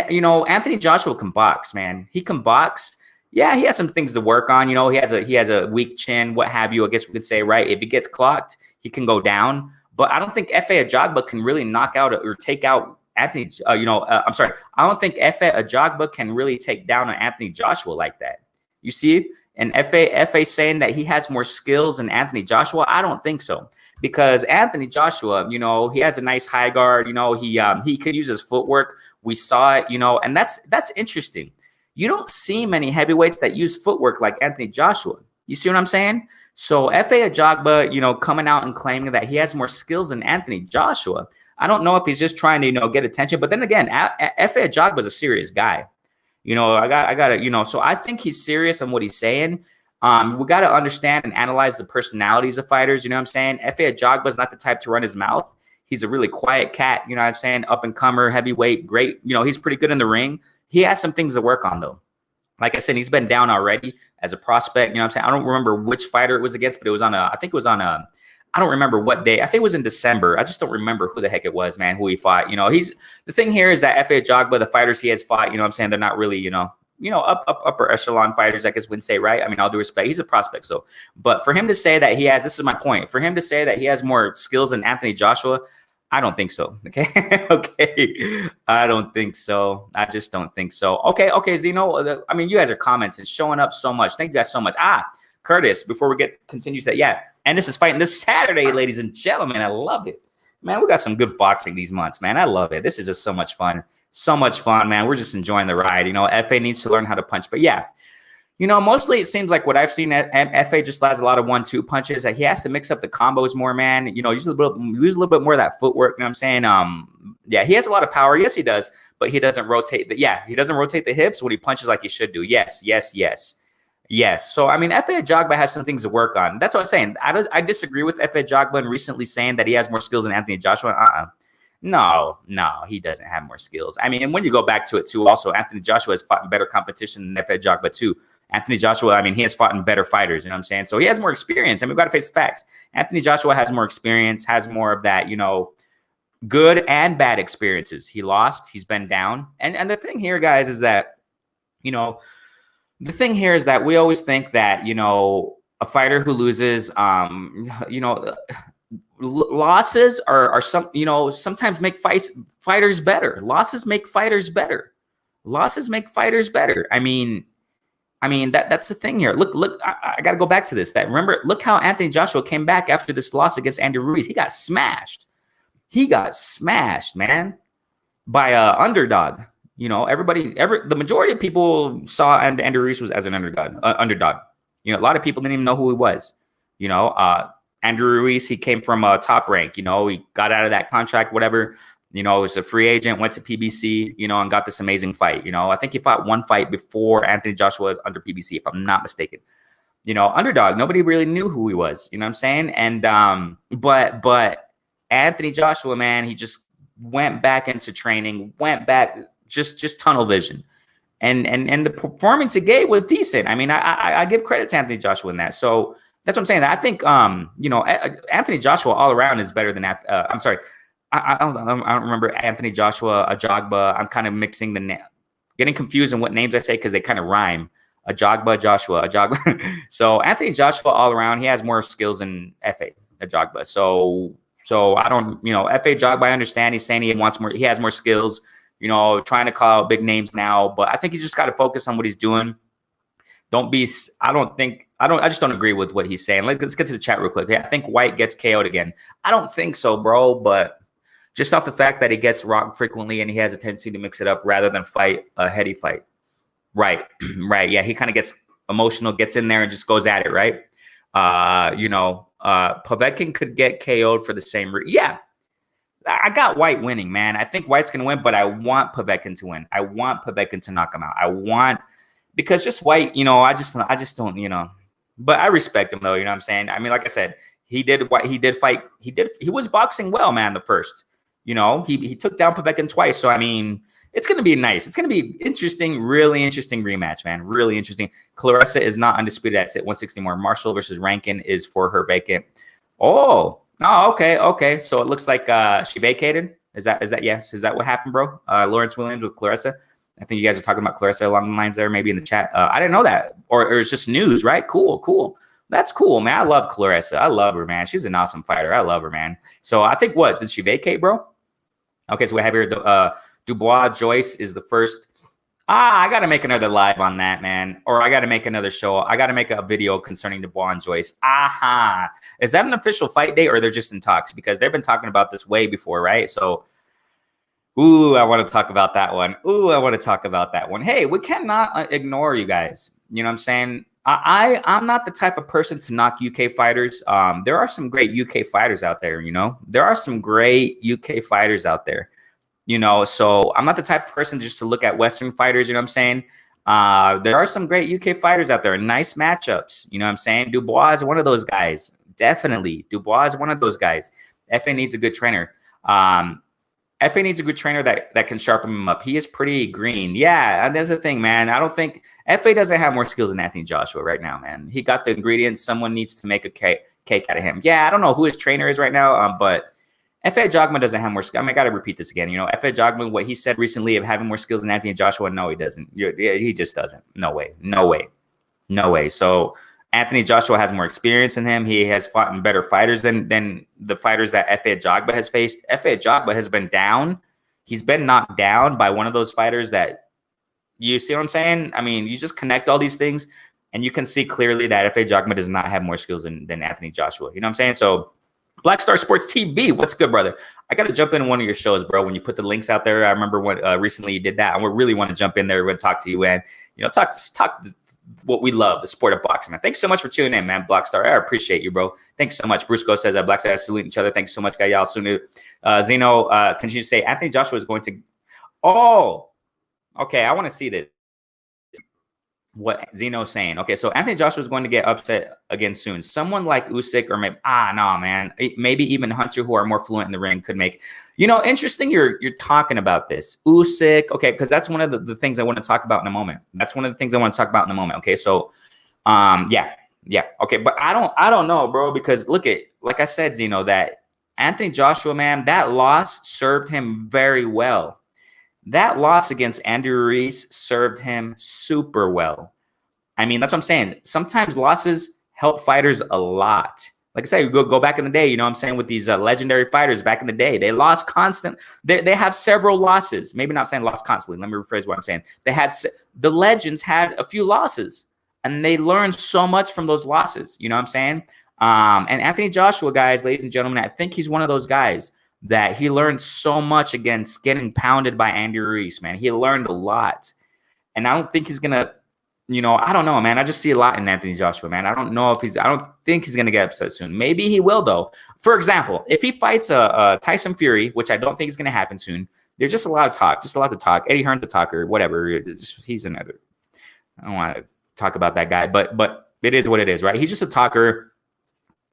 you know, Anthony Joshua can box, man. He can box. Yeah, he has some things to work on. You know, he has a weak chin, what have you. I guess we could say, right? If he gets clocked, he can go down. But I don't think Efe Ajagba can really knock out or take out Anthony. I'm sorry. I don't think Efe Ajagba can really take down an Anthony Joshua like that. You see? And Efe saying that he has more skills than Anthony Joshua. I don't think so. Because Anthony Joshua, you know, he has a nice high guard. You know, he could use his footwork. We saw it, you know, and that's interesting. You don't see many heavyweights that use footwork like Anthony Joshua. You see what I'm saying? So Efe Ajagba, you know, coming out and claiming that he has more skills than Anthony Joshua. I don't know if he's just trying to, you know, get attention. But then again, Efe Ajagba is a serious guy. You know, I got to, you know, so I think he's serious on what he's saying. We got to understand and analyze the personalities of fighters. You know what I'm saying? Efe Ajagba is not the type to run his mouth. He's a really quiet cat. You know what I'm saying? Up and comer, heavyweight, great. You know, he's pretty good in the ring. He has some things to work on, though. Like I said, he's been down already as a prospect. You know what I'm saying? I don't remember which fighter it was against, but it was I don't remember what day. I think it was in December. I just don't remember who the heck it was, man, who he fought. You know, the thing here is that Efe Ajagba, the fighters he has fought, you know what I'm saying? They're not really, you know, upper echelon fighters, I guess wouldn't say, right? I mean, all due respect, he's a prospect. So, but for him to say that this is my point, for him to say that he has more skills than Anthony Joshua, I don't think so. Okay. Okay. I don't think so. I just don't think so. Okay. Zeno, I mean, you guys are commenting, showing up so much. Thank you guys so much. Curtis, before we continue to that. Yeah. And this is fighting this Saturday, ladies and gentlemen. I love it, man. We got some good boxing these months, man. I love it. This is just so much fun. So much fun, man. We're just enjoying the ride. You know, Efe needs to learn how to punch, but yeah, you know, mostly it seems like what I've seen at Efe just lands a lot of 1-2 punches. He has to mix up the combos more, man. You know, use a little bit more of that footwork. You know what I'm saying? Yeah, he has a lot of power. Yes, he does, but he doesn't rotate. He doesn't rotate the hips when he punches like he should do. Yes. So, I mean, Efe Ajagba has some things to work on. That's what I'm saying. I disagree with Efe Ajagba in recently saying that he has more skills than Anthony Joshua. No, he doesn't have more skills. I mean, and when you go back to it too, also, Anthony Joshua has fought in better competition than Efe Ajagba too. Anthony Joshua, I mean, he has fought in better fighters, you know what I'm saying? So he has more experience, and we've got to face the facts. Anthony Joshua has more experience, has more of that, you know, good and bad experiences. He lost, he's been down. And the thing here, guys, is that, you know, we always think that, you know, a fighter who loses, you know, losses are some, you know, sometimes make fighters better. Losses make fighters better. I mean, that's the thing here. Look, I got to go back to this. Look how Anthony Joshua came back after this loss against Andy Ruiz. He got smashed. Man, by a underdog. You know, the majority of people saw Andy Ruiz was as an underdog. You know, a lot of people didn't even know who he was. You know, Andrew Ruiz, he came from a top rank. You know, he got out of that contract, whatever. You know, was a free agent, went to PBC, you know, and got this amazing fight. You know, I think he fought one fight before Anthony Joshua under PBC, if I'm not mistaken. You know, underdog. Nobody really knew who he was. You know what I'm saying? And but Anthony Joshua, man, he just went back into training, went back, just tunnel vision. And the performance he gave was decent. I mean, I give credit to Anthony Joshua in that. So that's what I'm saying. I think you know, Anthony Joshua all around is better than I'm sorry. I don't remember Anthony Joshua, Ajagba. I'm kind of mixing getting confused on what names I say because they kind of rhyme. Ajagba, Joshua, Ajagba. So Anthony Joshua all around, he has more skills than F.A. Ajagba. So I don't, you know, F.A. Ajagba, I understand. He's saying he wants more. He has more skills. You know, trying to call out big names now, but I think he's just got to focus on what he's doing. I just don't agree with what he's saying. Let's get to the chat real quick. I think White gets KO'd again. I don't think so, bro, but just off the fact that he gets rocked frequently and he has a tendency to mix it up rather than fight a heady fight. Right. Right. Yeah. He kind of gets emotional, gets in there and just goes at it. Right. You know, Povetkin could get KO'd for the same reason. Yeah. I got White winning, man. I think White's going to win, but I want Povetkin to win. I want Povetkin to knock him out. Because just White, you know, I just don't, you know, but I respect him though. You know what I'm saying? I mean, like I said, he was boxing well, man. The first, you know, he took down Povetkin twice. So, I mean, it's going to be nice. It's going to be interesting, really interesting rematch, man. Really interesting. Claressa is not undisputed at 160 more. Marshall versus Rankin is for her vacant. Oh, okay. So it looks like she vacated. Is that yes? Is that what happened, bro? Lawrence Williams with Claressa. I think you guys are talking about Claressa along the lines there, maybe in the chat. I didn't know that, or it's just news, right? Cool. That's cool, man. I love Claressa. I love her, man. She's an awesome fighter. I love her, man. So I think did she vacate, bro? Okay, so we have here Dubois Joyce is the first. I got to make another live on that, man. Or I got to make another show. I got to make a video concerning Dubois and Joyce. Is that an official fight date or they're just in talks? Because they've been talking about this way before, right? So, I want to talk about that one. Hey, we cannot ignore you guys. You know what I'm saying? I'm not the type of person to knock UK fighters. There are some great UK fighters out there, you know? There are some great UK fighters out there. You know, so I'm not the type of person just to look at Western fighters, you know what I'm saying? There are some great UK fighters out there, nice matchups, you know what I'm saying? Dubois is one of those guys, definitely. Dubois is one of those guys. FA needs a good trainer. FA needs a good trainer that can sharpen him up. He is pretty green. Yeah, and that's the thing, man. I don't think FA doesn't have more skills than Anthony Joshua right now, man. He got the ingredients. Someone needs to make a cake out of him. Yeah, I don't know who his trainer is right now, but F.A. Ajagba doesn't have more skills. I mean, I got to repeat this again. You know, F.A. Ajagba, what he said recently of having more skills than Anthony Joshua, no, he doesn't. He just doesn't. No way. So Anthony Joshua has more experience than him. He has fought in better fighters than the fighters that F.A. Ajagba has faced. F.A. Ajagba has been down. He's been knocked down by one of those fighters that, you see what I'm saying? I mean, you just connect all these things, and you can see clearly that F.A. Ajagba does not have more skills than Anthony Joshua. You know what I'm saying? So Black Star Sports TV, what's good, brother? I got to jump in one of your shows, bro. When you put the links out there, I remember when recently you did that, and we really want to jump in there and talk to you and, you know, talk what we love, the sport of boxing, man. Thanks so much for tuning in, man. Black Star, I appreciate you, bro. Thanks so much. Bruce Go says that Black Star salute each other. Thanks so much, guy. Y'all soon. Zeno continues to say Anthony Joshua is going to. Oh, okay. I want to see this. What Zeno's saying. Okay, so Anthony Joshua is going to get upset again soon. Someone like Usyk or maybe even Hunter, who are more fluent in the ring, could make. You know, interesting. You're talking about this Usyk, okay? Because that's one of the things I want to talk about in a moment. Okay, so, yeah, okay, but I don't know, bro, because like I said, Zeno, that Anthony Joshua, man, that loss served him very well. That loss against Andy Ruiz served him super well. I mean, that's what I'm saying. Sometimes losses help fighters a lot. Like I said, go back in the day, you know what I'm saying, with these legendary fighters back in the day. They lost constant. They have several losses. Maybe not saying lost constantly. Let me rephrase what I'm saying. The legends had a few losses, and they learned so much from those losses. You know what I'm saying? And Anthony Joshua, guys, ladies and gentlemen, I think he's one of those guys that he learned so much against getting pounded by Andy Ruiz, man. He learned a lot. And I don't think he's going to I don't know, man. I just see a lot in Anthony Joshua, man. I don't think he's going to get upset soon. Maybe he will, though. For example, if he fights a Tyson Fury, which I don't think is going to happen soon, there's just a lot of talk, just a lot to talk. Eddie Hearn's a talker, whatever. He's another. I don't want to talk about that guy, but it is what it is, right? He's just a talker.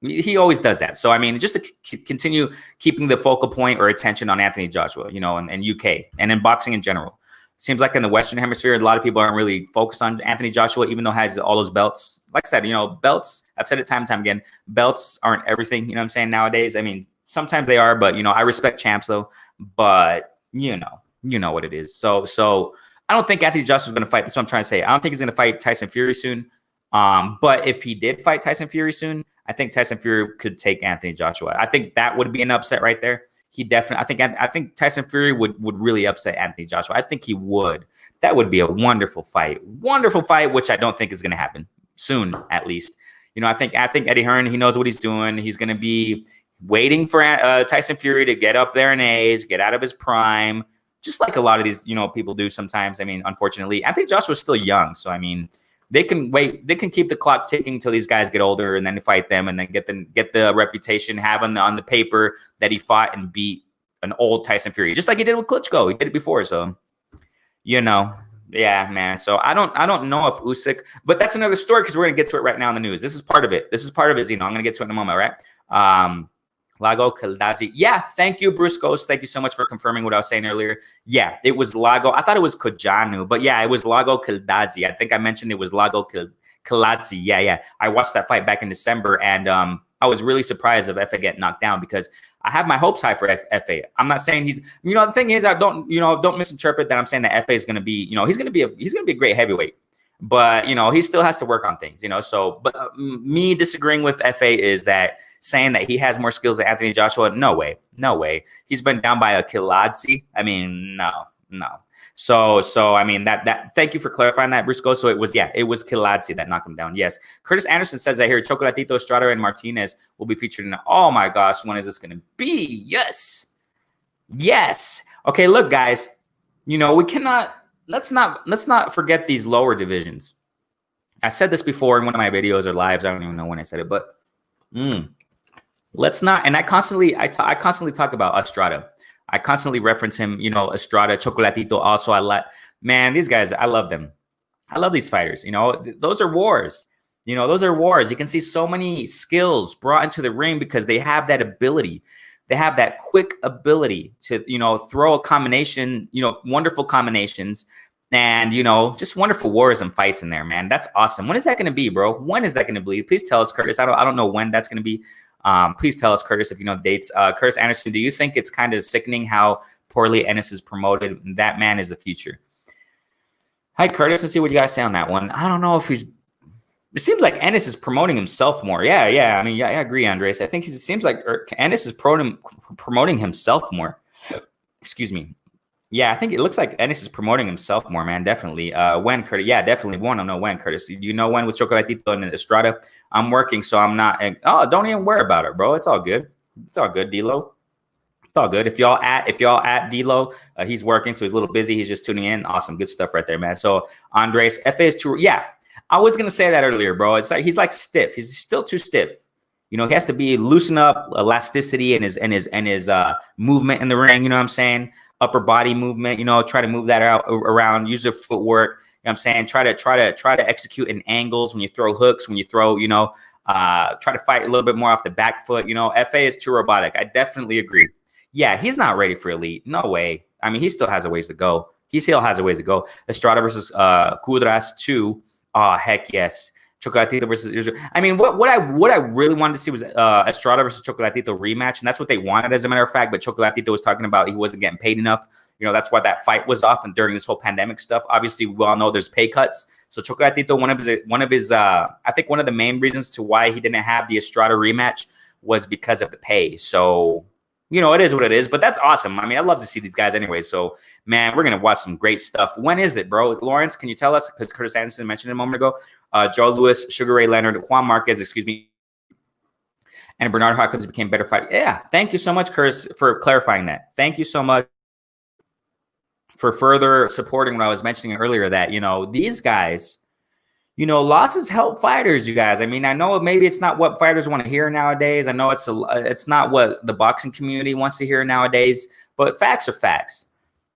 He always does that. So, I mean, just to continue keeping the focal point or attention on Anthony Joshua, and UK and in boxing in general. Seems like in the Western Hemisphere, a lot of people aren't really focused on Anthony Joshua, even though he has all those belts. Like I said, belts, I've said it time and time again, belts aren't everything, you know what I'm saying, nowadays. I mean, sometimes they are, but, I respect champs, though. But, you know what it is. So I don't think Anthony Joshua is going to fight. That's what I'm trying to say. I don't think he's going to fight Tyson Fury soon. But if he did fight Tyson Fury soon, I think Tyson Fury could take Anthony Joshua. I think that would be an upset right there. He definitely, I think Tyson Fury would really upset Anthony Joshua. I think he would. That would be a wonderful fight, which I don't think is going to happen soon, at least. I think Eddie Hearn, he knows what he's doing. He's going to be waiting for Tyson Fury to get up there in age, get out of his prime, just like a lot of these, people do sometimes. I mean, unfortunately, Anthony Joshua's still young, so I mean, they can wait. They can keep the clock ticking until these guys get older, and then fight them, and then get the reputation, have on the paper that he fought and beat an old Tyson Fury, just like he did with Klitschko. He did it before, so yeah, man. So I don't know if Usyk, but that's another story because we're gonna get to it right now in the news. This is part of it. I'm gonna get to it in a moment, right? Lago Kildasi. Yeah, thank you, Bruce Ghost. Thank you so much for confirming what I was saying earlier. Yeah, it was Lago. I thought it was Kojanu, but yeah, it was Lago Kildasi. I think I mentioned it was Lago Kiladze. Yeah. I watched that fight back in December, and I was really surprised of Efe getting knocked down because I have my hopes high for Efe. I'm not saying he's, the thing is, I don't misinterpret that I'm saying that Efe is going to be, he's going to be a great heavyweight. But, he still has to work on things, so, but me disagreeing with Efe is that saying that he has more skills than Anthony Joshua, no way. He's been down by a Kiladze. I mean, no. So I mean, that thank you for clarifying that, Briscoe. So it was Kiladze that knocked him down. Yes. Curtis Anderson says that here, Chocolatito, Estrada, and Martinez will be featured in, oh my gosh, when is this going to be? Yes. Okay, look, guys, we cannot, let's not forget these lower divisions. I said this before in one of my videos or lives. I don't even know when I said it, but let's not. And I constantly talk about Estrada. I constantly reference him, Estrada, Chocolatito. Also, man, these guys, I love them. I love these fighters. Those are wars. Those are wars. You can see so many skills brought into the ring because they have that ability. They have that quick ability to, throw a combination, wonderful combinations, and, just wonderful wars and fights in there, man. That's awesome. When is that going to be, bro? When is that going to be? Please tell us, Curtis. I don't know when that's going to be. Please tell us, Curtis, if you know dates. Curtis Anderson, do you think it's kind of sickening how poorly Ennis is promoted? That man is the future. Hi, Curtis. Let's see what you guys say on that one. I don't know if he's. It seems like Ennis is promoting himself more. Yeah. I mean, I agree, Andres. I think it seems like Ennis is promoting himself more. Excuse me. Yeah, I think it looks like Ennis is promoting himself more, man. Definitely. When, Curtis? Yeah, definitely. Want to know when, Curtis? You know when with Chocolatito and Estrada? I'm working, so I'm not. Don't even worry about it, bro. It's all good. It's all good, D-Lo. It's all good. If y'all at D-Lo, he's working, so he's a little busy. He's just tuning in. Awesome, good stuff right there, man. So Andres, Efe is too. Yeah, I was gonna say that earlier, bro. It's like he's like stiff. He's still too stiff. He has to be loosen up elasticity and his movement in the ring. You know what I'm saying? Upper body movement. Try to move that around. Use your footwork. You know what I'm saying? Try to execute in angles when you throw hooks. When you throw, try to fight a little bit more off the back foot. Efe is too robotic. I definitely agree. Yeah, he's not ready for elite. No way. I mean, he still has a ways to go. Estrada versus Cudras too. Oh, heck yes. Chocolatito versus Israel. I mean, what I really wanted to see was Estrada versus Chocolatito rematch, and that's what they wanted, as a matter of fact. But Chocolatito was talking about he wasn't getting paid enough. That's why that fight was off, and during this whole pandemic stuff, obviously we all know there's pay cuts. So Chocolatito, one of his I think one of the main reasons to why he didn't have the Estrada rematch was because of the pay. So it is what it is, but that's awesome. I mean, I love to see these guys anyway. So, man, we're going to watch some great stuff. When is it, bro? Lawrence, can you tell us? Because Curtis Anderson mentioned it a moment ago. Joe Louis, Sugar Ray Leonard, Juan Marquez, and Bernard Hopkins became better fighters. Yeah, thank you so much, Curtis, for clarifying that. Thank you so much for further supporting what I was mentioning earlier, that, these guys, losses help fighters, you guys. I mean, I know maybe it's not what fighters want to hear nowadays. I know it's not what the boxing community wants to hear nowadays, but facts are facts.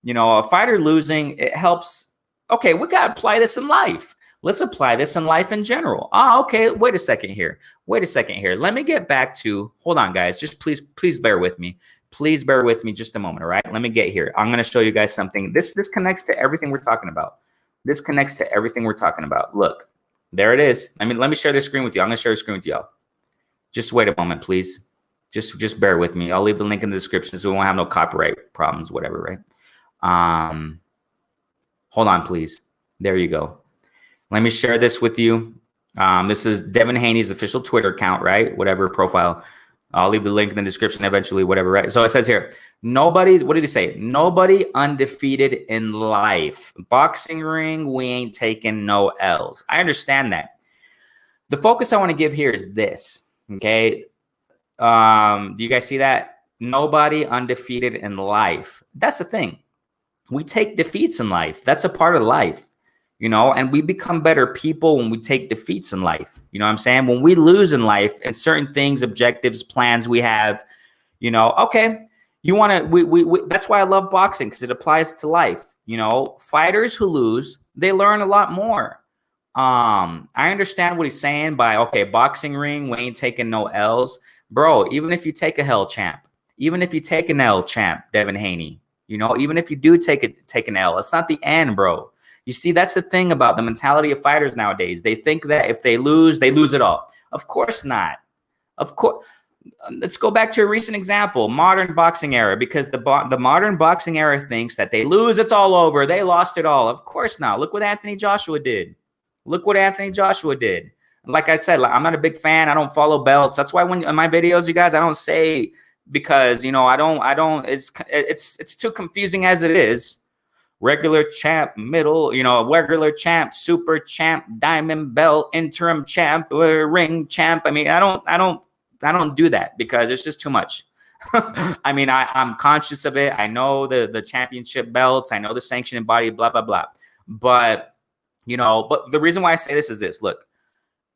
A fighter losing, it helps. Okay, we got to apply this in life. Let's apply this in life in general. Oh, okay. Wait a second here. Let me get back to, hold on, guys. Just please bear with me. Please bear with me just a moment, all right? Let me get here. I'm going to show you guys something. This connects to everything we're talking about. Look, there it is. Let me share this screen with you. I'm going to share the screen with y'all. Just wait a moment, please. Just bear with me. I'll leave the link in the description so we won't have no copyright problems, whatever, right? Hold on, please. There you go. Let me share this with you. This is Devin Haney's official Twitter account, right? Whatever profile. I'll leave the link in the description eventually, whatever, right? So it says here, what did he say? Nobody undefeated in life. Boxing ring, we ain't taking no L's. I understand that. The focus I want to give here is this, okay? Do you guys see that? Nobody undefeated in life. That's the thing. We take defeats in life. That's a part of life. And we become better people when we take defeats in life. You know what I'm saying? When we lose in life and certain things, objectives, plans we have, okay, you want to, that's why I love boxing, because it applies to life. Fighters who lose, they learn a lot more. I understand what he's saying by, okay, boxing ring, we ain't taking no L's. Bro, even if you take a hell champ, even if you take an L champ, Devin Haney, even if you do take an L, it's not the end, bro. You see, that's the thing about the mentality of fighters nowadays. They think that if they lose it all. Of course not. Of course. Let's go back to a recent example, modern boxing era, because the modern boxing era thinks that they lose, it's all over. They lost it all. Of course not. Look what Anthony Joshua did. Like I said, I'm not a big fan. I don't follow belts. That's why when in my videos, you guys, I don't say, because, I don't, it's too confusing as it is. Regular champ, middle, regular champ, super champ, diamond belt, interim champ, ring champ. I don't do that because it's just too much. I'm conscious of it. I know the championship belts. I know the sanctioning body, blah, blah, blah. But, but the reason why I say this is this. Look,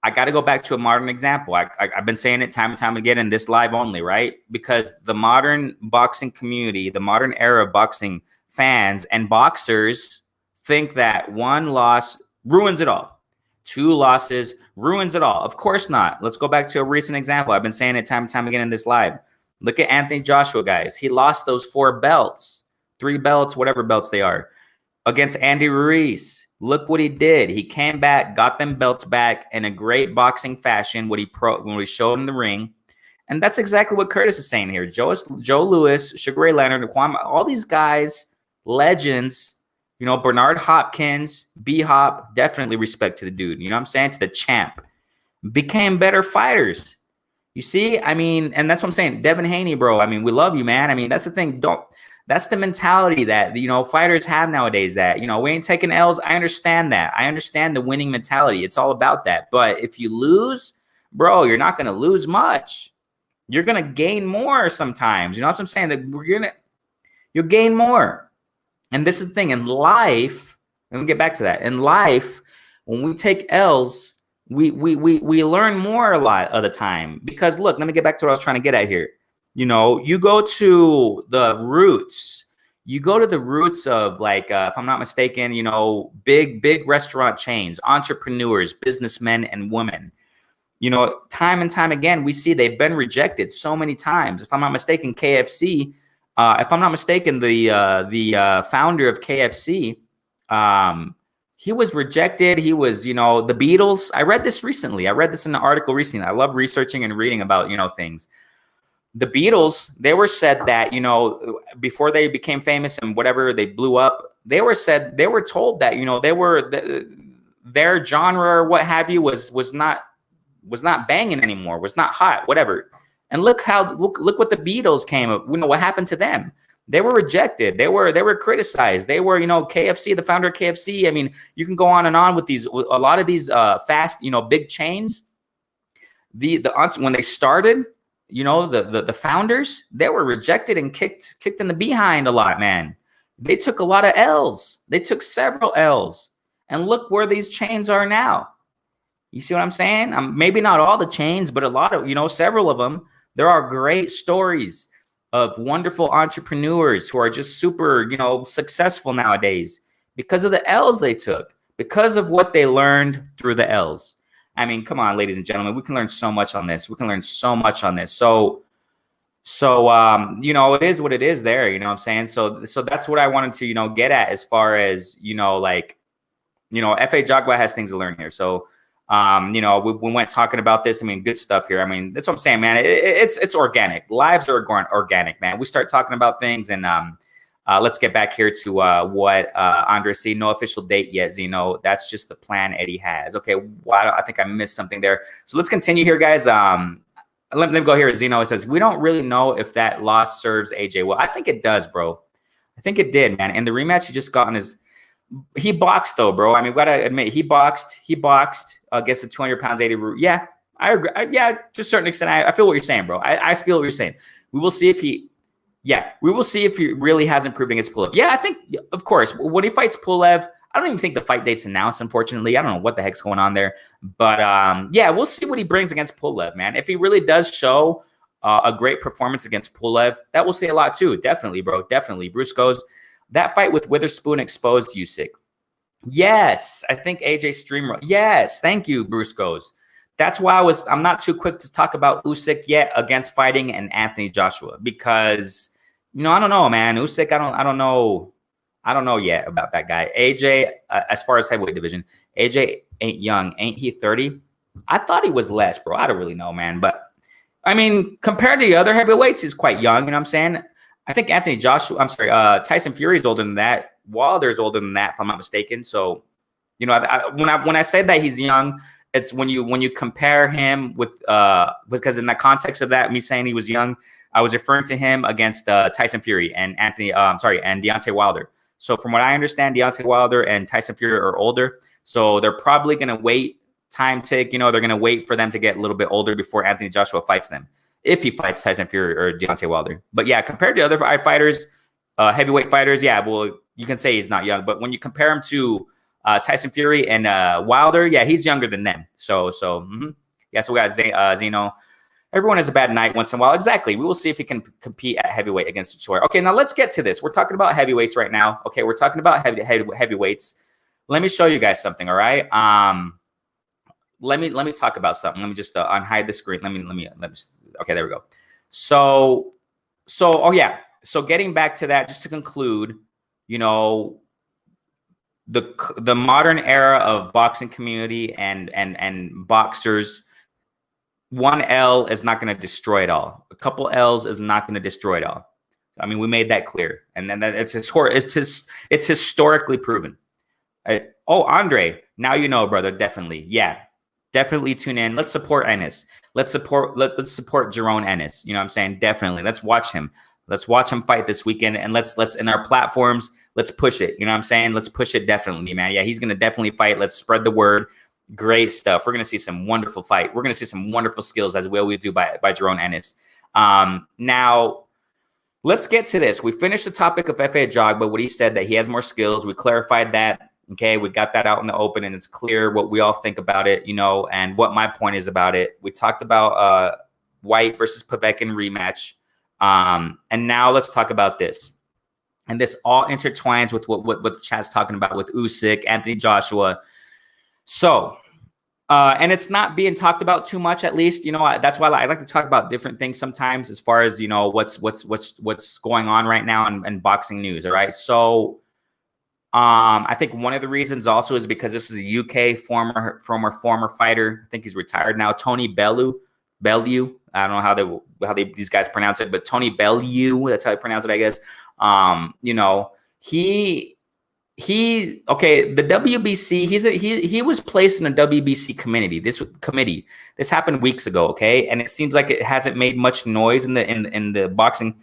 I got to go back to a modern example. I've been saying it time and time again in this live only, right? Because the modern boxing community, the modern era of boxing fans and boxers think that one loss ruins it all. Two losses ruins it all. Of course not. Let's go back to a recent example. I've been saying it time and time again in this live. Look at Anthony Joshua, guys. He lost those 4 belts, 3 belts, whatever belts they are, against Andy Ruiz. Look what he did. He came back, got them belts back in a great boxing fashion, when he showed in the ring. And that's exactly what Curtis is saying here. Joe Louis, Sugar Ray Leonard, Juan, all these guys, legends, Bernard Hopkins, B-Hop, definitely respect to the dude, you know what I'm saying, to the champ, became better fighters. You see, and that's what I'm saying. Devin Haney, bro, we love you, man. That's the thing. That's the mentality that, fighters have nowadays, that, we ain't taking L's. I understand that. I understand the winning mentality. It's all about that. But if you lose, bro, you're not going to lose much. You're going to gain more sometimes. You know what I'm saying? That you'll gain more. And this is the thing in life. Let me get back to that. In life, when we take L's, we learn more a lot of the time. Because look, let me get back to what I was trying to get at here. You go to the roots. You go to the roots of, like, if I'm not mistaken, big restaurant chains, entrepreneurs, businessmen and women. Time and time again, we see they've been rejected so many times. If I'm not mistaken, KFC. If I'm not mistaken, the founder of KFC, he was rejected. He was, the Beatles. I read this recently. I read this in an article recently. I love researching and reading about, things. The Beatles, they were said that, before they became famous and whatever, they blew up. They were told that, their genre or what have you was not banging anymore, was not hot, whatever. And look what the Beatles came up. What happened to them? They were rejected. They were criticized. They were, KFC, the founder of KFC. You can go on and on with a lot of these fast, big chains. When they started, the founders, they were rejected and kicked in the behind a lot, man. They took a lot of L's. They took several L's. And look where these chains are now. You see what I'm saying? Maybe not all the chains, but a lot of, several of them. There are great stories of wonderful entrepreneurs who are just super, successful nowadays because of the L's they took, because of what they learned through the L's. I mean, come on, ladies and gentlemen, we can learn so much on this. We can learn so much on this. So it is what it is there, you know what I'm saying? So that's what I wanted to, get at as far as, F.A. Jogba has things to learn here. So, we went talking about this. I mean, good stuff here. I mean, that's what I'm saying, man. It's organic. Lives are organic, man. We start talking about things, and let's get back here to what Andre said. No official date yet, Zeno. That's just the plan Eddie has. Okay, well, I think I missed something there. So let's continue here, guys. Let me go here. Zeno, it says, we don't really know if that loss serves AJ. Well, I think it does, bro. I think it did, man. And the rematch he just got on he boxed though, bro. I mean, we gotta admit, he boxed against the 200 pounds 80 root. Yeah, I agree. Yeah, to a certain extent, I feel what you're saying, bro. I feel what you're saying. We will see if he really has improved against Pulev. Yeah, I think, of course, when he fights Pulev, I don't even think the fight date's announced, unfortunately. I don't know what the heck's going on there. But, yeah, we'll see what he brings against Pulev, man. If he really does show a great performance against Pulev, that will say a lot, too. Definitely, bro. Definitely. Bruce goes, that fight with Witherspoon exposed Usyk. Yes, I think AJ Streamer. Yes, thank you, Bruce goes. That's why I'm not too quick to talk about Usyk yet against fighting and Anthony Joshua because, I don't know, man. Usyk, I don't know. I don't know yet about that guy. AJ, as far as heavyweight division, AJ ain't young. Ain't he 30? I thought he was less, bro. I don't really know, man. But, I mean, compared to the other heavyweights, he's quite young. You know what I'm saying? I think Tyson Fury is older than that. Wilder's older than that, if I'm not mistaken. So, when I say that he's young, it's when you compare him with because in the context of that, me saying he was young, I was referring to him against Tyson Fury and and Deontay Wilder. So from what I understand, Deontay Wilder and Tyson Fury are older. So they're probably going to wait time tick. They're going to wait for them to get a little bit older before Anthony Joshua fights them. If he fights Tyson Fury or Deontay Wilder. But yeah, compared to other fighters, heavyweight fighters, yeah, well, you can say he's not young. But when you compare him to Tyson Fury and Wilder, yeah, he's younger than them. So yeah, so we got Zeno. Everyone has a bad night once in a while. Exactly. We will see if he can compete at heavyweight against Choi. Okay, now let's get to this. We're talking about heavyweights right now. Okay, we're talking about heavyweights. Let me show you guys something, all right? Let me talk about something. Let me just unhide the screen. Let me. Okay, there we go. So getting back to that, just to conclude, the modern era of boxing community and boxers. One L is not going to destroy it all. A couple L's is not going to destroy it all. I mean, we made that clear, and then it's historically proven. Andre, now you know, brother. Definitely, yeah, definitely tune in. Let's support Ennis. Let's support Jerome Ennis. You know what I'm saying? Definitely. Let's watch him. Let's watch him fight this weekend, and let's in our platforms. Let's push it. You know what I'm saying? Let's push it definitely, man. Yeah, he's going to definitely fight. Let's spread the word. Great stuff. We're going to see some wonderful fight. We're going to see some wonderful skills as we always do by Jerome Ennis. Now, let's get to this. We finished the topic of F.A. Jogba, what he said that he has more skills. We clarified that. Okay, we got that out in the open, and it's clear what we all think about it, and what my point is about it. We talked about White versus Povetkin rematch. And now let's talk about this. And this all intertwines with what the chat's talking about with Usyk, Anthony Joshua. So, and it's not being talked about too much, at least, that's why I like to talk about different things sometimes as far as, what's going on right now in boxing news. All right. So, I think one of the reasons also is because this is a UK former fighter. I think he's retired now. Tony Bellew. I don't know how these guys pronounce it, but Tony Bellew, that's how you pronounce it, I guess. The WBC, he was placed in a WBC committee. This happened weeks ago, okay? And it seems like it hasn't made much noise in the boxing,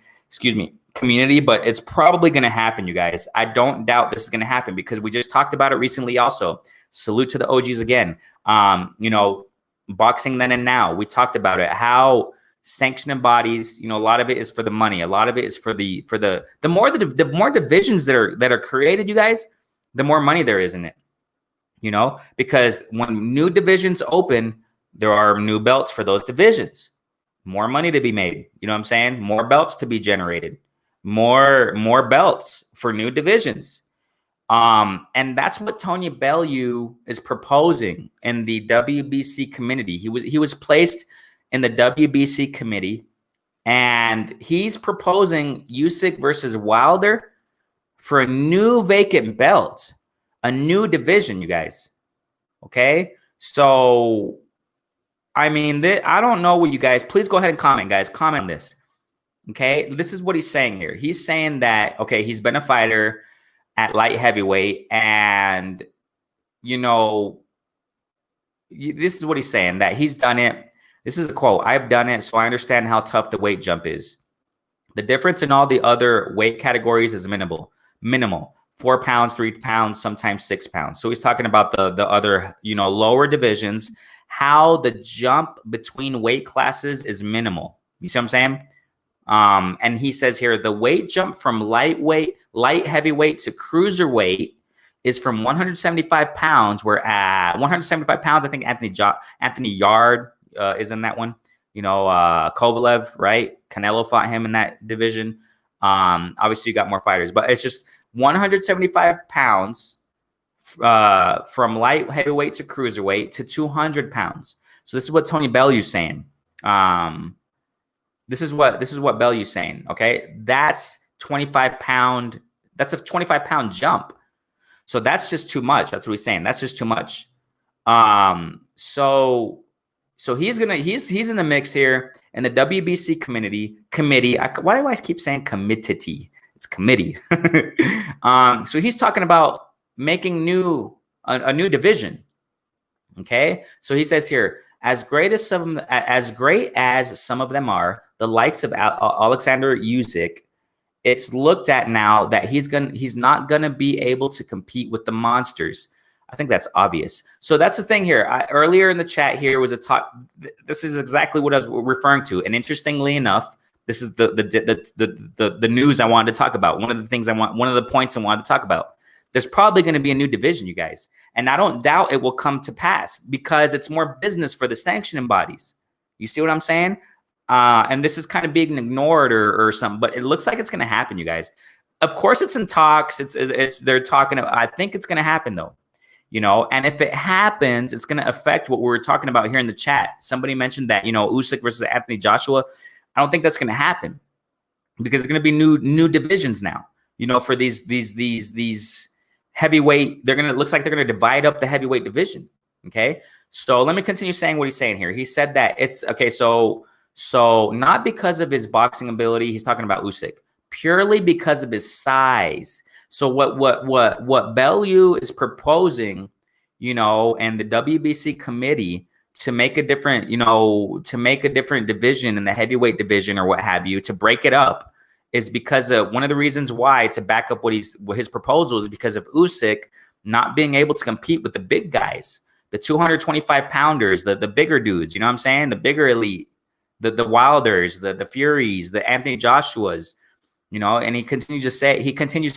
community, but it's probably going to happen, you guys. I don't doubt this is going to happen because we just talked about it recently also. Salute to the OGs again. Boxing then and now. We talked about it, how sanctioning bodies, a lot of it is for the money. A lot of it is for the more divisions that are created, you guys, the more money there is in it. you know, because when new divisions open, there are new belts for those divisions, more money to be made. You know what I'm saying? More belts to be generated, more belts for new divisions. And that's what Tony Bellew is proposing in the WBC committee. He was placed in the WBC committee, and he's proposing Usyk versus Wilder for a new vacant belt, a new division, you guys. Okay, so I mean, I don't know what you guys. Please go ahead and comment, guys. Comment on this. Okay, this is what he's saying here. He's saying that he's been a fighter at light heavyweight, and you know, this is what he's saying, that he's done it. This is a quote: "I've done it, so I understand how tough the weight jump is. The difference in all the other weight categories is minimal. 4 pounds, 3 pounds, sometimes 6 pounds." So he's talking about the other, lower divisions, how the jump between weight classes is minimal. You see what I'm saying? And he says here, the weight jump from light heavyweight to cruiserweight is from 175 pounds. We're at 175 pounds. I think Anthony Yard is in that one. Kovalev, right? Canelo fought him in that division. Obviously, you got more fighters, but it's just 175 pounds from light heavyweight to cruiserweight to 200 pounds. So this is what Tony Bellew's saying. This is what Bellew's saying. Okay, that's 25 pound. That's a 25 pound jump. So that's just too much. That's what he's saying. That's just too much. So he's in the mix here in the WBC committee. Why do I keep saying committee? It's committee. So he's talking about making a new division. Okay. So he says here, as great as some of them are, the likes of Alexander Usyk, it's looked at now that he's not gonna be able to compete with the monsters. I think that's obvious. So that's the thing here. Earlier in the chat here was a talk. This is exactly what I was referring to. And interestingly enough, this is the news I wanted to talk about. One of the points I wanted to talk about. There's probably going to be a new division, you guys. And I don't doubt it will come to pass because it's more business for the sanctioning bodies. You see what I'm saying? And this is kind of being ignored or something, but it looks like it's going to happen, you guys. Of course, it's in talks. They're talking. I think it's going to happen though. And if it happens, it's going to affect what we were talking about here in the chat. Somebody mentioned that, Usyk versus Anthony Joshua. I don't think that's going to happen because it's going to be new divisions now, for these heavyweight. Looks like they're going to divide up the heavyweight division. Okay. So let me continue saying what he's saying here. He said that it's okay. So not because of his boxing ability, he's talking about Usyk, purely because of his size. So what Bellew is proposing, and the WBC committee to make a different division in the heavyweight division or what have you, to break it up, is because of one of the reasons why, to back up what his proposal is because of Usyk not being able to compete with the big guys, the 225 pounders, the bigger dudes, you know what I'm saying? The bigger elite, the Wilders, the Furies, the Anthony Joshuas. And he continues to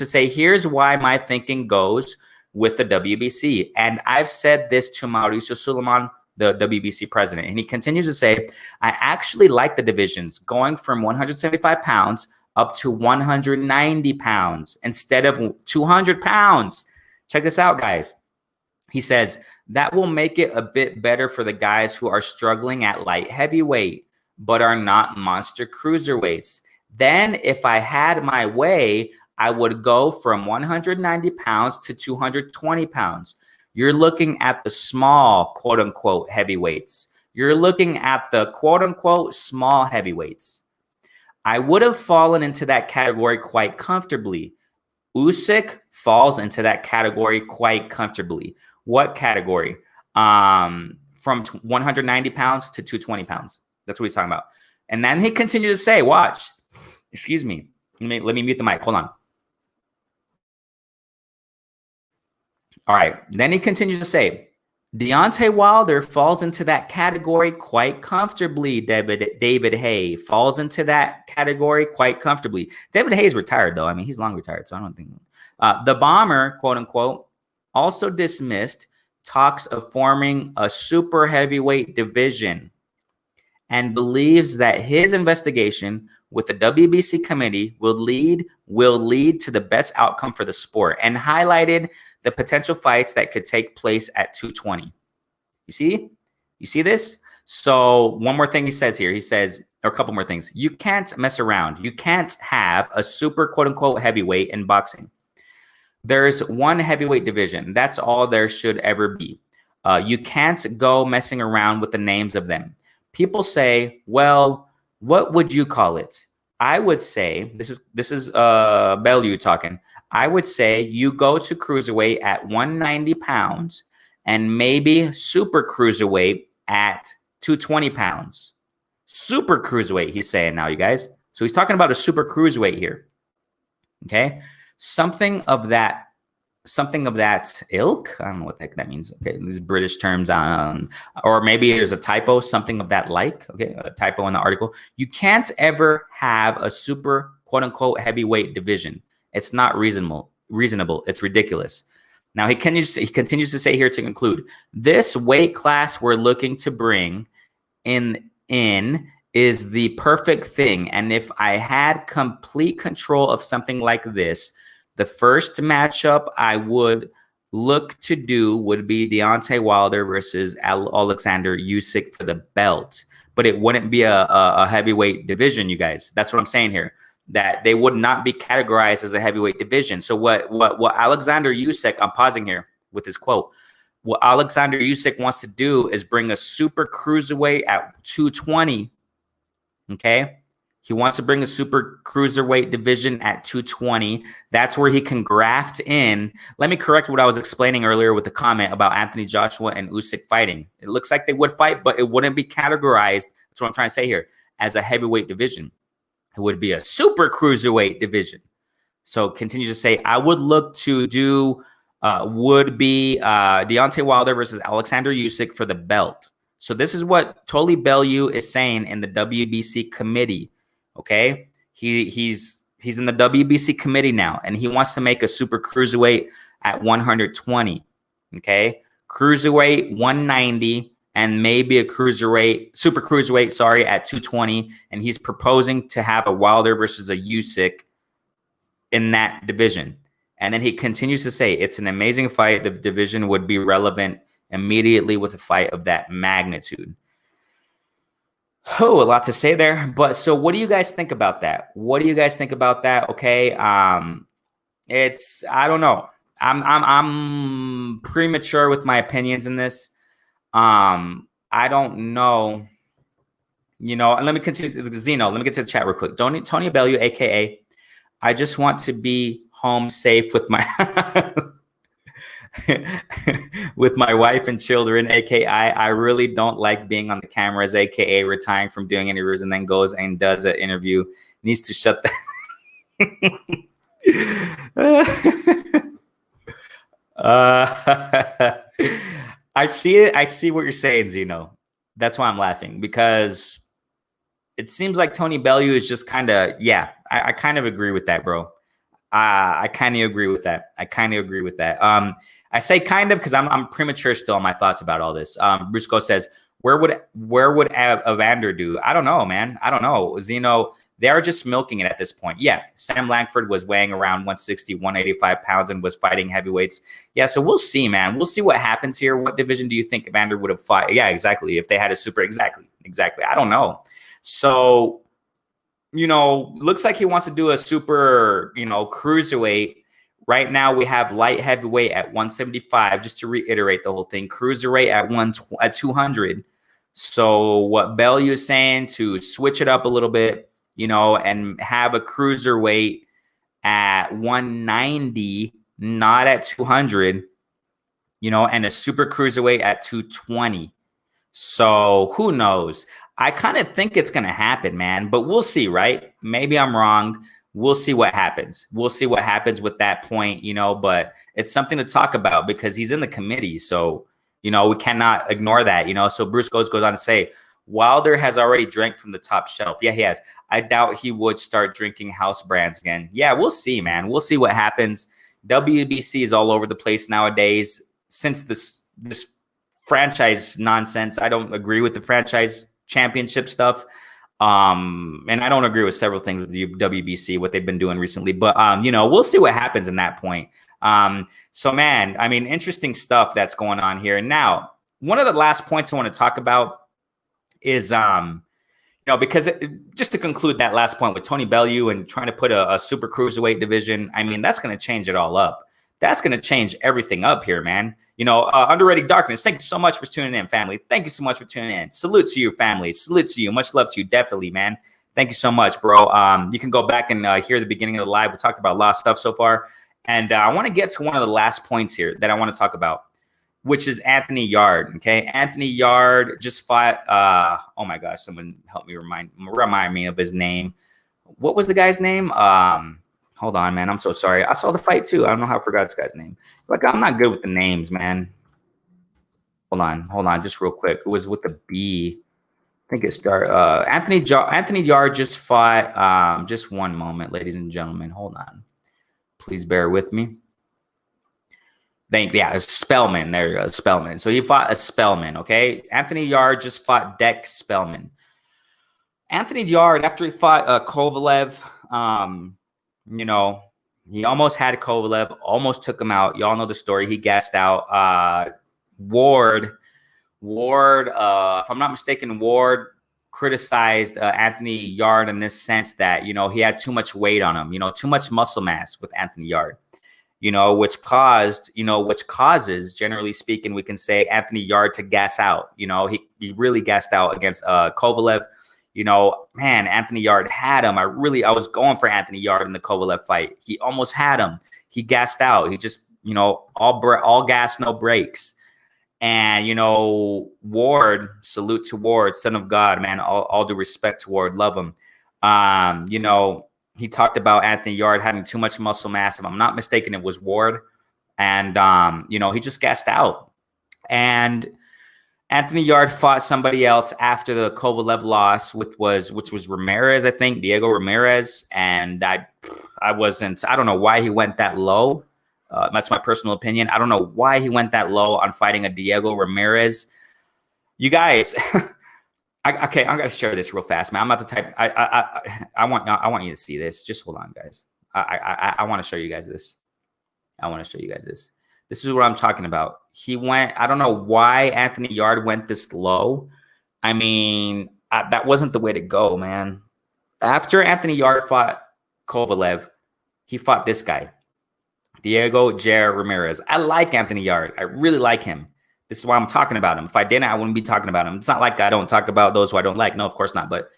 say, here's why my thinking goes with the WBC. And I've said this to Mauricio Sulaiman, the WBC president, and he continues to say, I actually like the divisions going from 175 pounds up to 190 pounds instead of 200 pounds. Check this out, guys. He says, that will make it a bit better for the guys who are struggling at light heavyweight, but are not monster cruiserweights. Then if I had my way, I would go from 190 pounds to 220 pounds. You're looking at the small, quote unquote, heavyweights. You're looking at the quote unquote small heavyweights. I would have fallen into that category quite comfortably. Usyk falls into that category quite comfortably. What category? From 190 pounds to 220 pounds. That's what he's talking about. And then he continued to say, watch. Excuse me. Let me mute the mic. Hold on. All right. Then he continues to say, Deontay Wilder falls into that category quite comfortably. David Haye falls into that category quite comfortably. David Haye's retired, though. I mean, he's long retired, so I don't think. The Bomber, quote unquote, also dismissed talks of forming a super heavyweight division and believes that his investigation with the WBC committee will lead to the best outcome for the sport, and highlighted the potential fights that could take place at 220. You see this? So one more thing he says here. He says, or a couple more things. You can't mess around. You can't have a super quote unquote heavyweight in boxing. There's one heavyweight division. That's all there should ever be. You can't go messing around with the names of them. People say, well, what would you call it? I would say, this is Bellew talking. I would say you go to cruiserweight at 190 pounds and maybe super cruiserweight at 220 pounds. Super cruiserweight, he's saying now, you guys. So he's talking about a super cruiserweight here. Okay. Something of that ilk. I don't know what the heck that means. Okay, these British terms, or maybe there's a typo. Something of that like. Okay, a typo in the article. You can't ever have a super quote unquote heavyweight division. It's not reasonable. It's ridiculous. Now he continues to say here to conclude, this weight class we're looking to bring in is the perfect thing. And if I had complete control of something like this, the first matchup I would look to do would be Deontay Wilder versus Alexander Usyk for the belt. But it wouldn't be a heavyweight division, you guys. That's what I'm saying here. That they would not be categorized as a heavyweight division. So what Alexander Usyk, I'm pausing here with his quote. What Alexander Usyk wants to do is bring a super cruiserweight at 220. Okay. He wants to bring a super cruiserweight division at 220. That's where he can graft in. Let me correct what I was explaining earlier with the comment about Anthony Joshua and Usyk fighting. It looks like they would fight, but it wouldn't be categorized. That's what I'm trying to say here, as a heavyweight division. It would be a super cruiserweight division. So continue to say, I would look to do Deontay Wilder versus Alexander Usyk for the belt. So this is what Tony Bellew is saying in the WBC committee. Okay, he's in the WBC committee now, and he wants to make a super cruiserweight at 120. Okay, cruiserweight 190, and maybe a super cruiserweight, sorry, at 220. And he's proposing to have a Wilder versus a Usyk in that division. And then he continues to say, it's an amazing fight. The division would be relevant immediately with a fight of that magnitude. Oh, a lot to say there. But so what do you guys think about that? Okay. I don't know. I'm premature with my opinions in this. I don't know. And let me continue. Zeno, let me get to the chat real quick. Tony Bellew, aka, I just want to be home safe with my with my wife and children, aka I really don't like being on the cameras, aka retiring from doing interviews and then goes and does an interview. Needs to shut I see it. I see what you're saying, Zeno. That's why I'm laughing, because it seems like Tony Bellew is just kind of, I kind of agree with that, bro. I kind of agree with that. I say kind of because I'm premature still on my thoughts about all this. Brusco says, where would Evander do? I don't know, man. I don't know. Zeno, they're just milking it at this point. Yeah, Sam Langford was weighing around 160, 185 pounds and was fighting heavyweights. Yeah, so we'll see, man. We'll see what happens here. What division do you think Evander would have fought? Yeah, exactly. If they had a super, exactly. I don't know. So, looks like he wants to do a super, cruiserweight. Right now we have light heavyweight at 175, just to reiterate the whole thing. Cruiserweight at 200. So what Bellew is saying, to switch it up a little bit, and have a cruiserweight at 190, not at 200, and a super cruiserweight at 220. So who knows? I kind of think it's going to happen, man, but we'll see, right? Maybe I'm wrong. We'll see what happens. We'll see what happens with that point, but it's something to talk about because he's in the committee. So, we cannot ignore that, So Bruce goes on to say, Wilder has already drank from the top shelf. Yeah, he has. I doubt he would start drinking house brands again. Yeah, we'll see, man. We'll see what happens. WBC is all over the place nowadays. Since this franchise nonsense. I don't agree with the franchise championship stuff. And I don't agree with several things with the WBC, what they've been doing recently, but, you know, we'll see what happens in that point. So man, I mean, interesting stuff that's going on here. And now one of the last points I want to talk about is, you know, because just to conclude that last point with Tony Bellew and trying to put a super cruiserweight division, I mean, that's going to change it all up. That's going to change everything up here, man. You know, Underrated Darkness, thank you so much for tuning in, family. Thank you so much for tuning in. Salute to you, family. Salute to you. Much love to you, definitely, man. Thank you so much, bro. You can go back and hear the beginning of the live. We talked about a lot of stuff so far. And I want to get to one of the last points here that I want to talk about, which is Anthony Yarde, okay? Anthony Yarde just fought, oh my gosh, someone help me remind me of his name. What was the guy's name? Hold on, man. I'm so sorry. I saw the fight too. I don't know how I forgot this guy's name. Like, I'm not good with the names, man. Hold on, just real quick. It was with the B. I think it started. Anthony Yarde just fought. Just one moment, ladies and gentlemen. Hold on. Please bear with me. Yeah, it's Spellman. There you go, Spellman. So he fought a Spellman, okay? Anthony Yarde just fought Dex Spellman. Anthony Yarde, after he fought Kovalev, you know, he almost had Kovalev, almost took him out. Y'all know the story. He gassed out. Ward, if I'm not mistaken, Ward criticized Anthony Yarde in this sense that, you know, he had too much weight on him, you know, too much muscle mass with Anthony Yarde, you know, which causes, generally speaking, we can say Anthony Yarde to gas out. You know, he really gassed out against Kovalev. You know, man, Anthony Yarde had him. I was going for Anthony Yarde in the Kovalev fight. He almost had him. He gassed out. He just, you know, all gas, no brakes. And, you know, Ward, salute to Ward, son of God, man. All due respect to Ward, love him. You know, he talked about Anthony Yarde having too much muscle mass. If I'm not mistaken, it was Ward. And, you know, he just gassed out. And Anthony Yarde fought somebody else after the Kovalev loss, which was Ramirez, I think, Diego Ramirez. And I don't know why he went that low. That's my personal opinion. I don't know why he went that low on fighting a Diego Ramirez. You guys, okay, I'm gonna share this real fast, man. I'm about to type. I want you to see this. Just hold on, guys. I want to show you guys this. This is what I'm talking about. He went. I don't know why Anthony Yarde went this low. I mean, that wasn't the way to go, man. After Anthony Yarde fought Kovalev, he fought this guy, Diego Jair Ramirez. I like Anthony Yarde. I really like him. This is why I'm talking about him. If I didn't, I wouldn't be talking about him. It's not like I don't talk about those who I don't like. No, of course not. But,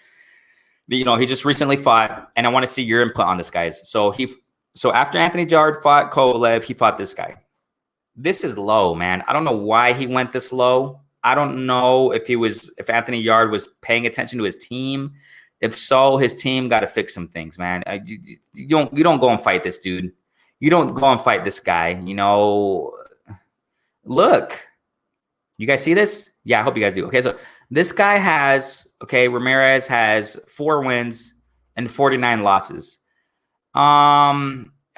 you know, he just recently fought, and I want to see your input on this, guys. So after Anthony Yarde fought Kovalev, he fought this guy. This is low, man. I don't know why he went this low. I don't know if Anthony Yarde was paying attention to his team. If so, his team got to fix some things, man. You don't go and fight this dude. You don't go and fight this guy. You know, look, you guys see this? Yeah, I hope you guys do. Okay, so this guy Ramirez has 4 wins and 49 losses.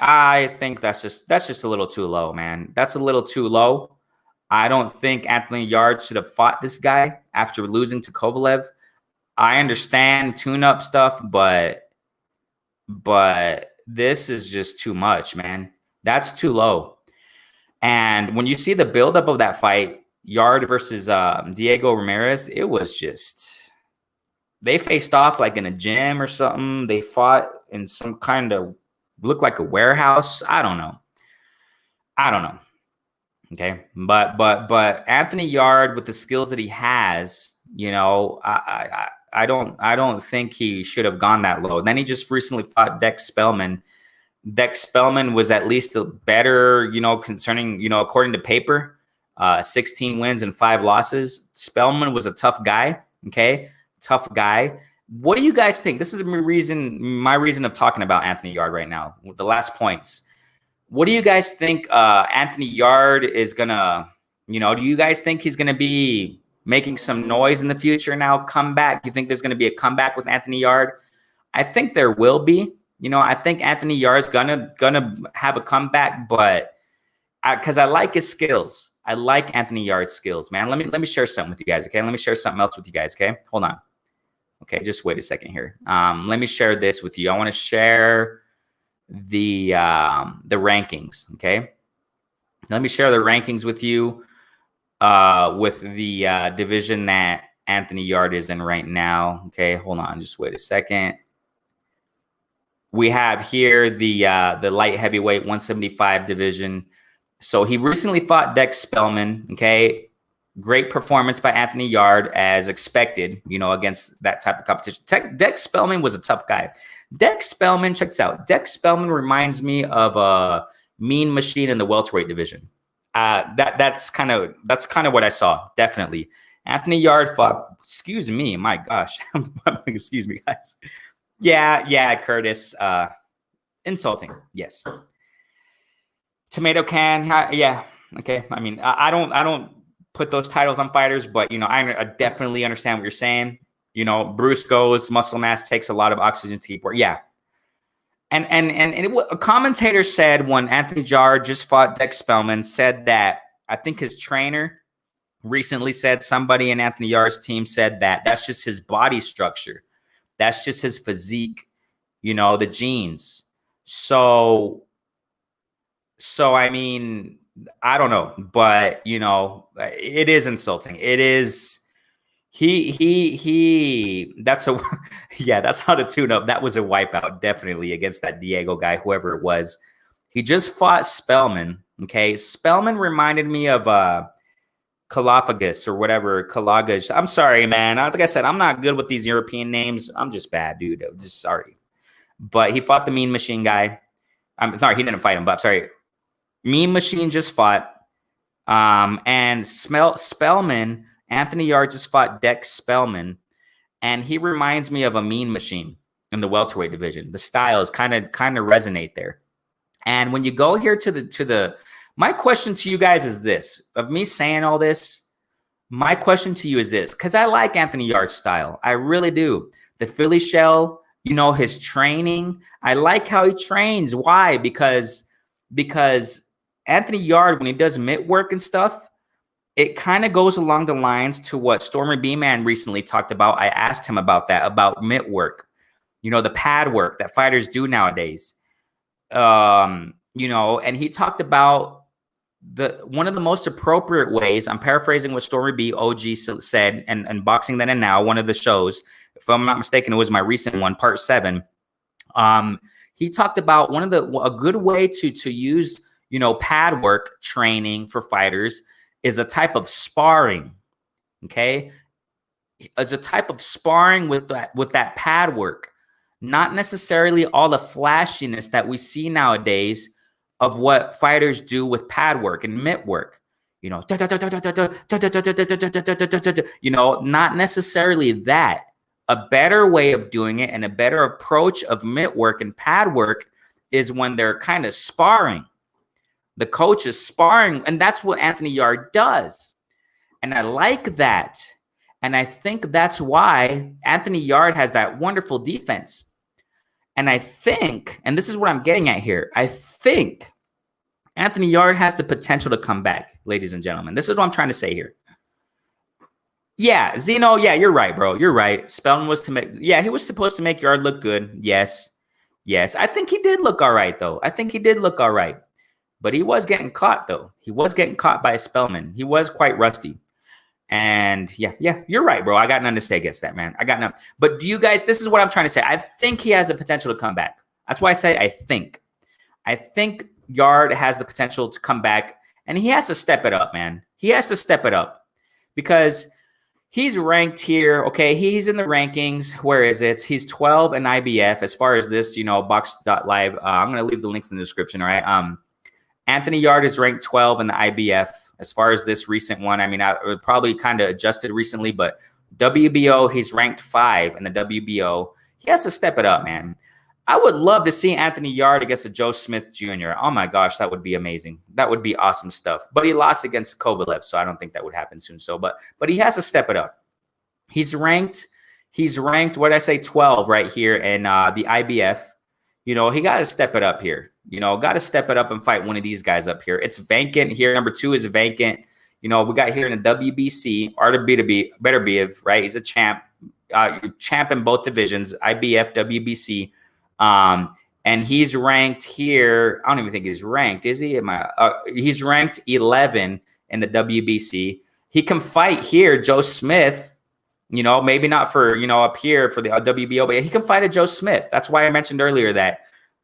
I think that's just a little too low, man. That's a little too low. I don't think Anthony Yarde should have fought this guy after losing to Kovalev. I understand tune-up stuff, but this is just too much, man. That's too low. And when you see the buildup of that fight, Yarde versus Diego Ramirez, it was just, they faced off like in a gym or something. They fought in some kind of, looked like a warehouse. I don't know. Okay. But Anthony Yarde, with the skills that he has, you know, I don't think he should have gone that low. Then he just recently fought Dex Spellman. Dex Spellman was at least a better, you know, concerning, you know, according to paper, 16 wins and 5 losses. Spellman was a tough guy. Okay. Tough guy. What do you guys think? This is my reason of talking about Anthony Yarde right now. The last points. What do you guys think Anthony Yarde is gonna, you know, do you guys think he's gonna be making some noise in the future now, comeback? Do you think there's gonna be a comeback with Anthony Yarde? I think there will be. You know, I think Anthony Yarde's gonna have a comeback, but because I like his skills. I like Anthony Yarde's skills, man. Let me share something with you guys, okay? Let me share something else with you guys, okay? Hold on. Okay, just wait a second here. Let me share this with you. I want to share the rankings, okay? Let me share the rankings with you with the division that Anthony Yarde is in right now. Okay, hold on, just wait a second. We have here the light heavyweight 175 division. So he recently fought Dex Spellman. Okay, great performance by Anthony Yarde as expected, you know, against that type of competition. Dex Spellman was a tough guy. Dex Spellman, check this out. Dex Spellman reminds me of a Mean Machine in the welterweight division. That's kind of what I saw. Definitely. Anthony Yarde fought, excuse me, my gosh. Excuse me, guys. Yeah, Curtis. Insulting. Yes. Tomato can. Yeah. Okay. I mean, I don't put those titles on fighters, but you know, I definitely understand what you're saying. You know, Bruce goes, muscle mass takes a lot of oxygen to keep work. Yeah. And a commentator said when Anthony Yarde just fought Dex Spellman, said that I think his trainer recently said, somebody in Anthony Yarde's team said that that's just his body structure. That's just his physique, you know, the genes. So I mean, I don't know, but you know, it is insulting. It is. That's how to tune up. That was a wipeout, definitely, against that Diego guy, whoever it was. He just fought Spellman. Okay. Spellman reminded me of Calafagas or whatever. Calagas. I'm sorry, man. Like I said, I'm not good with these European names. I'm just bad, dude. I'm just sorry. But he fought the Mean Machine guy. I'm sorry, he didn't fight him, but I'm sorry. Mean Machine just fought. And Spellman, Anthony Yarde just fought Dex Spellman, and he reminds me of a Mean Machine in the welterweight division. The styles kind of resonate there. And when you go here to the, my question to you guys is this: of me saying all this, my question to you is this, because I like Anthony Yarde's style, I really do. The Philly shell, you know, his training, I like how he trains. Why? Because Anthony Yarde, when he does mitt work and stuff, it kind of goes along the lines to what Stormy B-Man recently talked about. I asked him about that, about mitt work, you know, the pad work that fighters do nowadays. You know, and he talked about one of the most appropriate ways. I'm paraphrasing what Stormy B OG said, and Boxing Then and Now, one of the shows, if I'm not mistaken, it was my recent one, part 7. He talked about a good way to use, you know, pad work training for fighters is a type of sparring, okay? As a type of sparring with that pad work, not necessarily all the flashiness that we see nowadays of what fighters do with pad work and mitt work. You know, you know, not necessarily that. A better way of doing it and a better approach of mitt work and pad work is when they're kind of sparring. The coach is sparring, and that's what Anthony Yarde does. And I like that. And I think that's why Anthony Yarde has that wonderful defense. And I think, and this is what I'm getting at here, I think Anthony Yarde has the potential to come back, ladies and gentlemen. This is what I'm trying to say here. Yeah, Zeno, yeah, you're right, bro. You're right. Spellman was he was supposed to make Yarde look good. Yes. I think he did look all right, though. But he was getting caught, though. He was getting caught by a Spellman. He was quite rusty. And yeah, you're right, bro. I got nothing to say against that, man. I got nothing. But do you guys, this is what I'm trying to say. I think he has the potential to come back. That's why I say I think. I think Yarde has the potential to come back, and he has to step it up, man. He has to step it up because he's ranked here. Okay, he's in the rankings. Where is it? He's 12 in IBF. As far as this, you know, Box.live, I'm going to leave the links in the description, all right? Anthony Yarde is ranked 12 in the IBF. As far as this recent one, I mean, I probably kind of adjusted recently, but WBO, he's ranked 5 in the WBO. He has to step it up, man. I would love to see Anthony Yarde against a Joe Smith Jr. Oh my gosh, that would be amazing. That would be awesome stuff. But he lost against Kovalev, so I don't think that would happen soon. So, but he has to step it up. He's ranked, what did I say, 12 right here in the IBF. You know, he got to step it up here. You know, got to step it up and fight one of these guys up here. It's vacant here. Number 2 is vacant. You know, we got here in the WBC, Artur Beterbiev, right? He's a champ, champ in both divisions, IBF, WBC. And he's ranked here. I don't even think he's ranked, is he? He's ranked 11 in the WBC. He can fight here, Joe Smith. You know, maybe not for, you know, up here for the WBO, but he can fight a Joe Smith. That's why I mentioned earlier that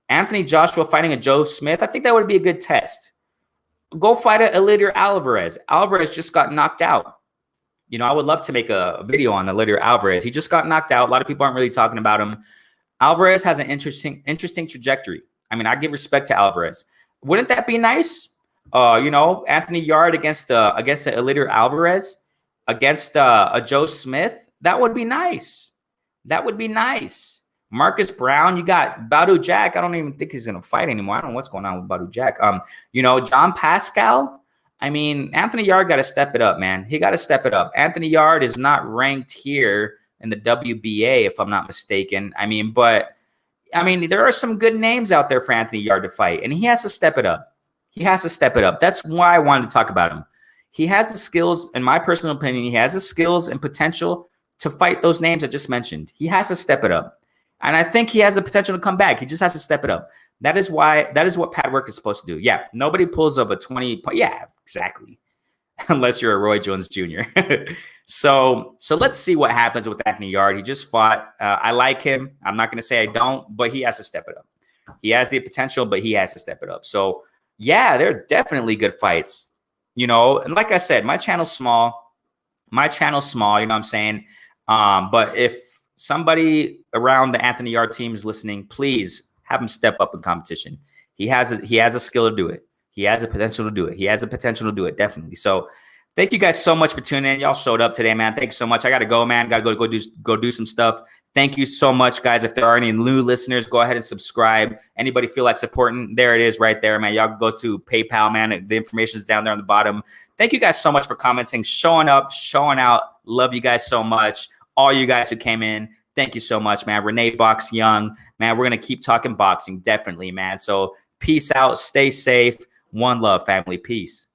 Anthony Joshua fighting a Joe Smith, I think that would be a good test. Go fight a Eleider Alvarez. Alvarez just got knocked out. You know, I would love to make a video on Eleider Alvarez. He just got knocked out. A lot of people aren't really talking about him. Alvarez has an interesting trajectory. I mean, I give respect to Alvarez. Wouldn't that be nice? You know, Anthony Yarde against Eleider Alvarez, against a Joe Smith. That would be nice. That would be nice. Marcus Brown, you got Badou Jack. I don't even think he's gonna fight anymore. I don't know what's going on with Badou Jack. You know, John Pascal. I mean, Anthony Yarde got to step it up, man. He got to step it up. Anthony Yarde is not ranked here in the WBA, if I'm not mistaken. I mean, there are some good names out there for Anthony Yarde to fight, and he has to step it up. He has to step it up. That's why I wanted to talk about him. He has the skills, in my personal opinion, he has the skills and potential to fight those names I just mentioned. He has to step it up. And I think he has the potential to come back. He just has to step it up. That is what pad work is supposed to do. Yeah, nobody pulls up a 20. Yeah, exactly. Unless you're a Roy Jones Jr. So let's see what happens with Anthony Yarde. He just fought. I like him. I'm not going to say I don't, but he has to step it up. He has the potential, but he has to step it up. So yeah, they're definitely good fights. You know, and like I said, my channel's small. You know what I'm saying? But if somebody around the Anthony Yarde team is listening, please have him step up in competition. He has a skill to do it. He has the potential to do it. He has the potential to do it, definitely. So thank you guys so much for tuning in. Y'all showed up today, man. Thanks so much. I got to go, man. Got to go do some stuff. Thank you so much, guys. If there are any new listeners, go ahead and subscribe. Anybody feel like supporting? There it is right there, man. Y'all can go to PayPal, man. The information is down there on the bottom. Thank you guys so much for commenting, showing up, showing out. Love you guys so much. All you guys who came in, thank you so much, man. Renee Box Young, man. We're going to keep talking boxing, definitely, man. So peace out. Stay safe. One love, family. Peace.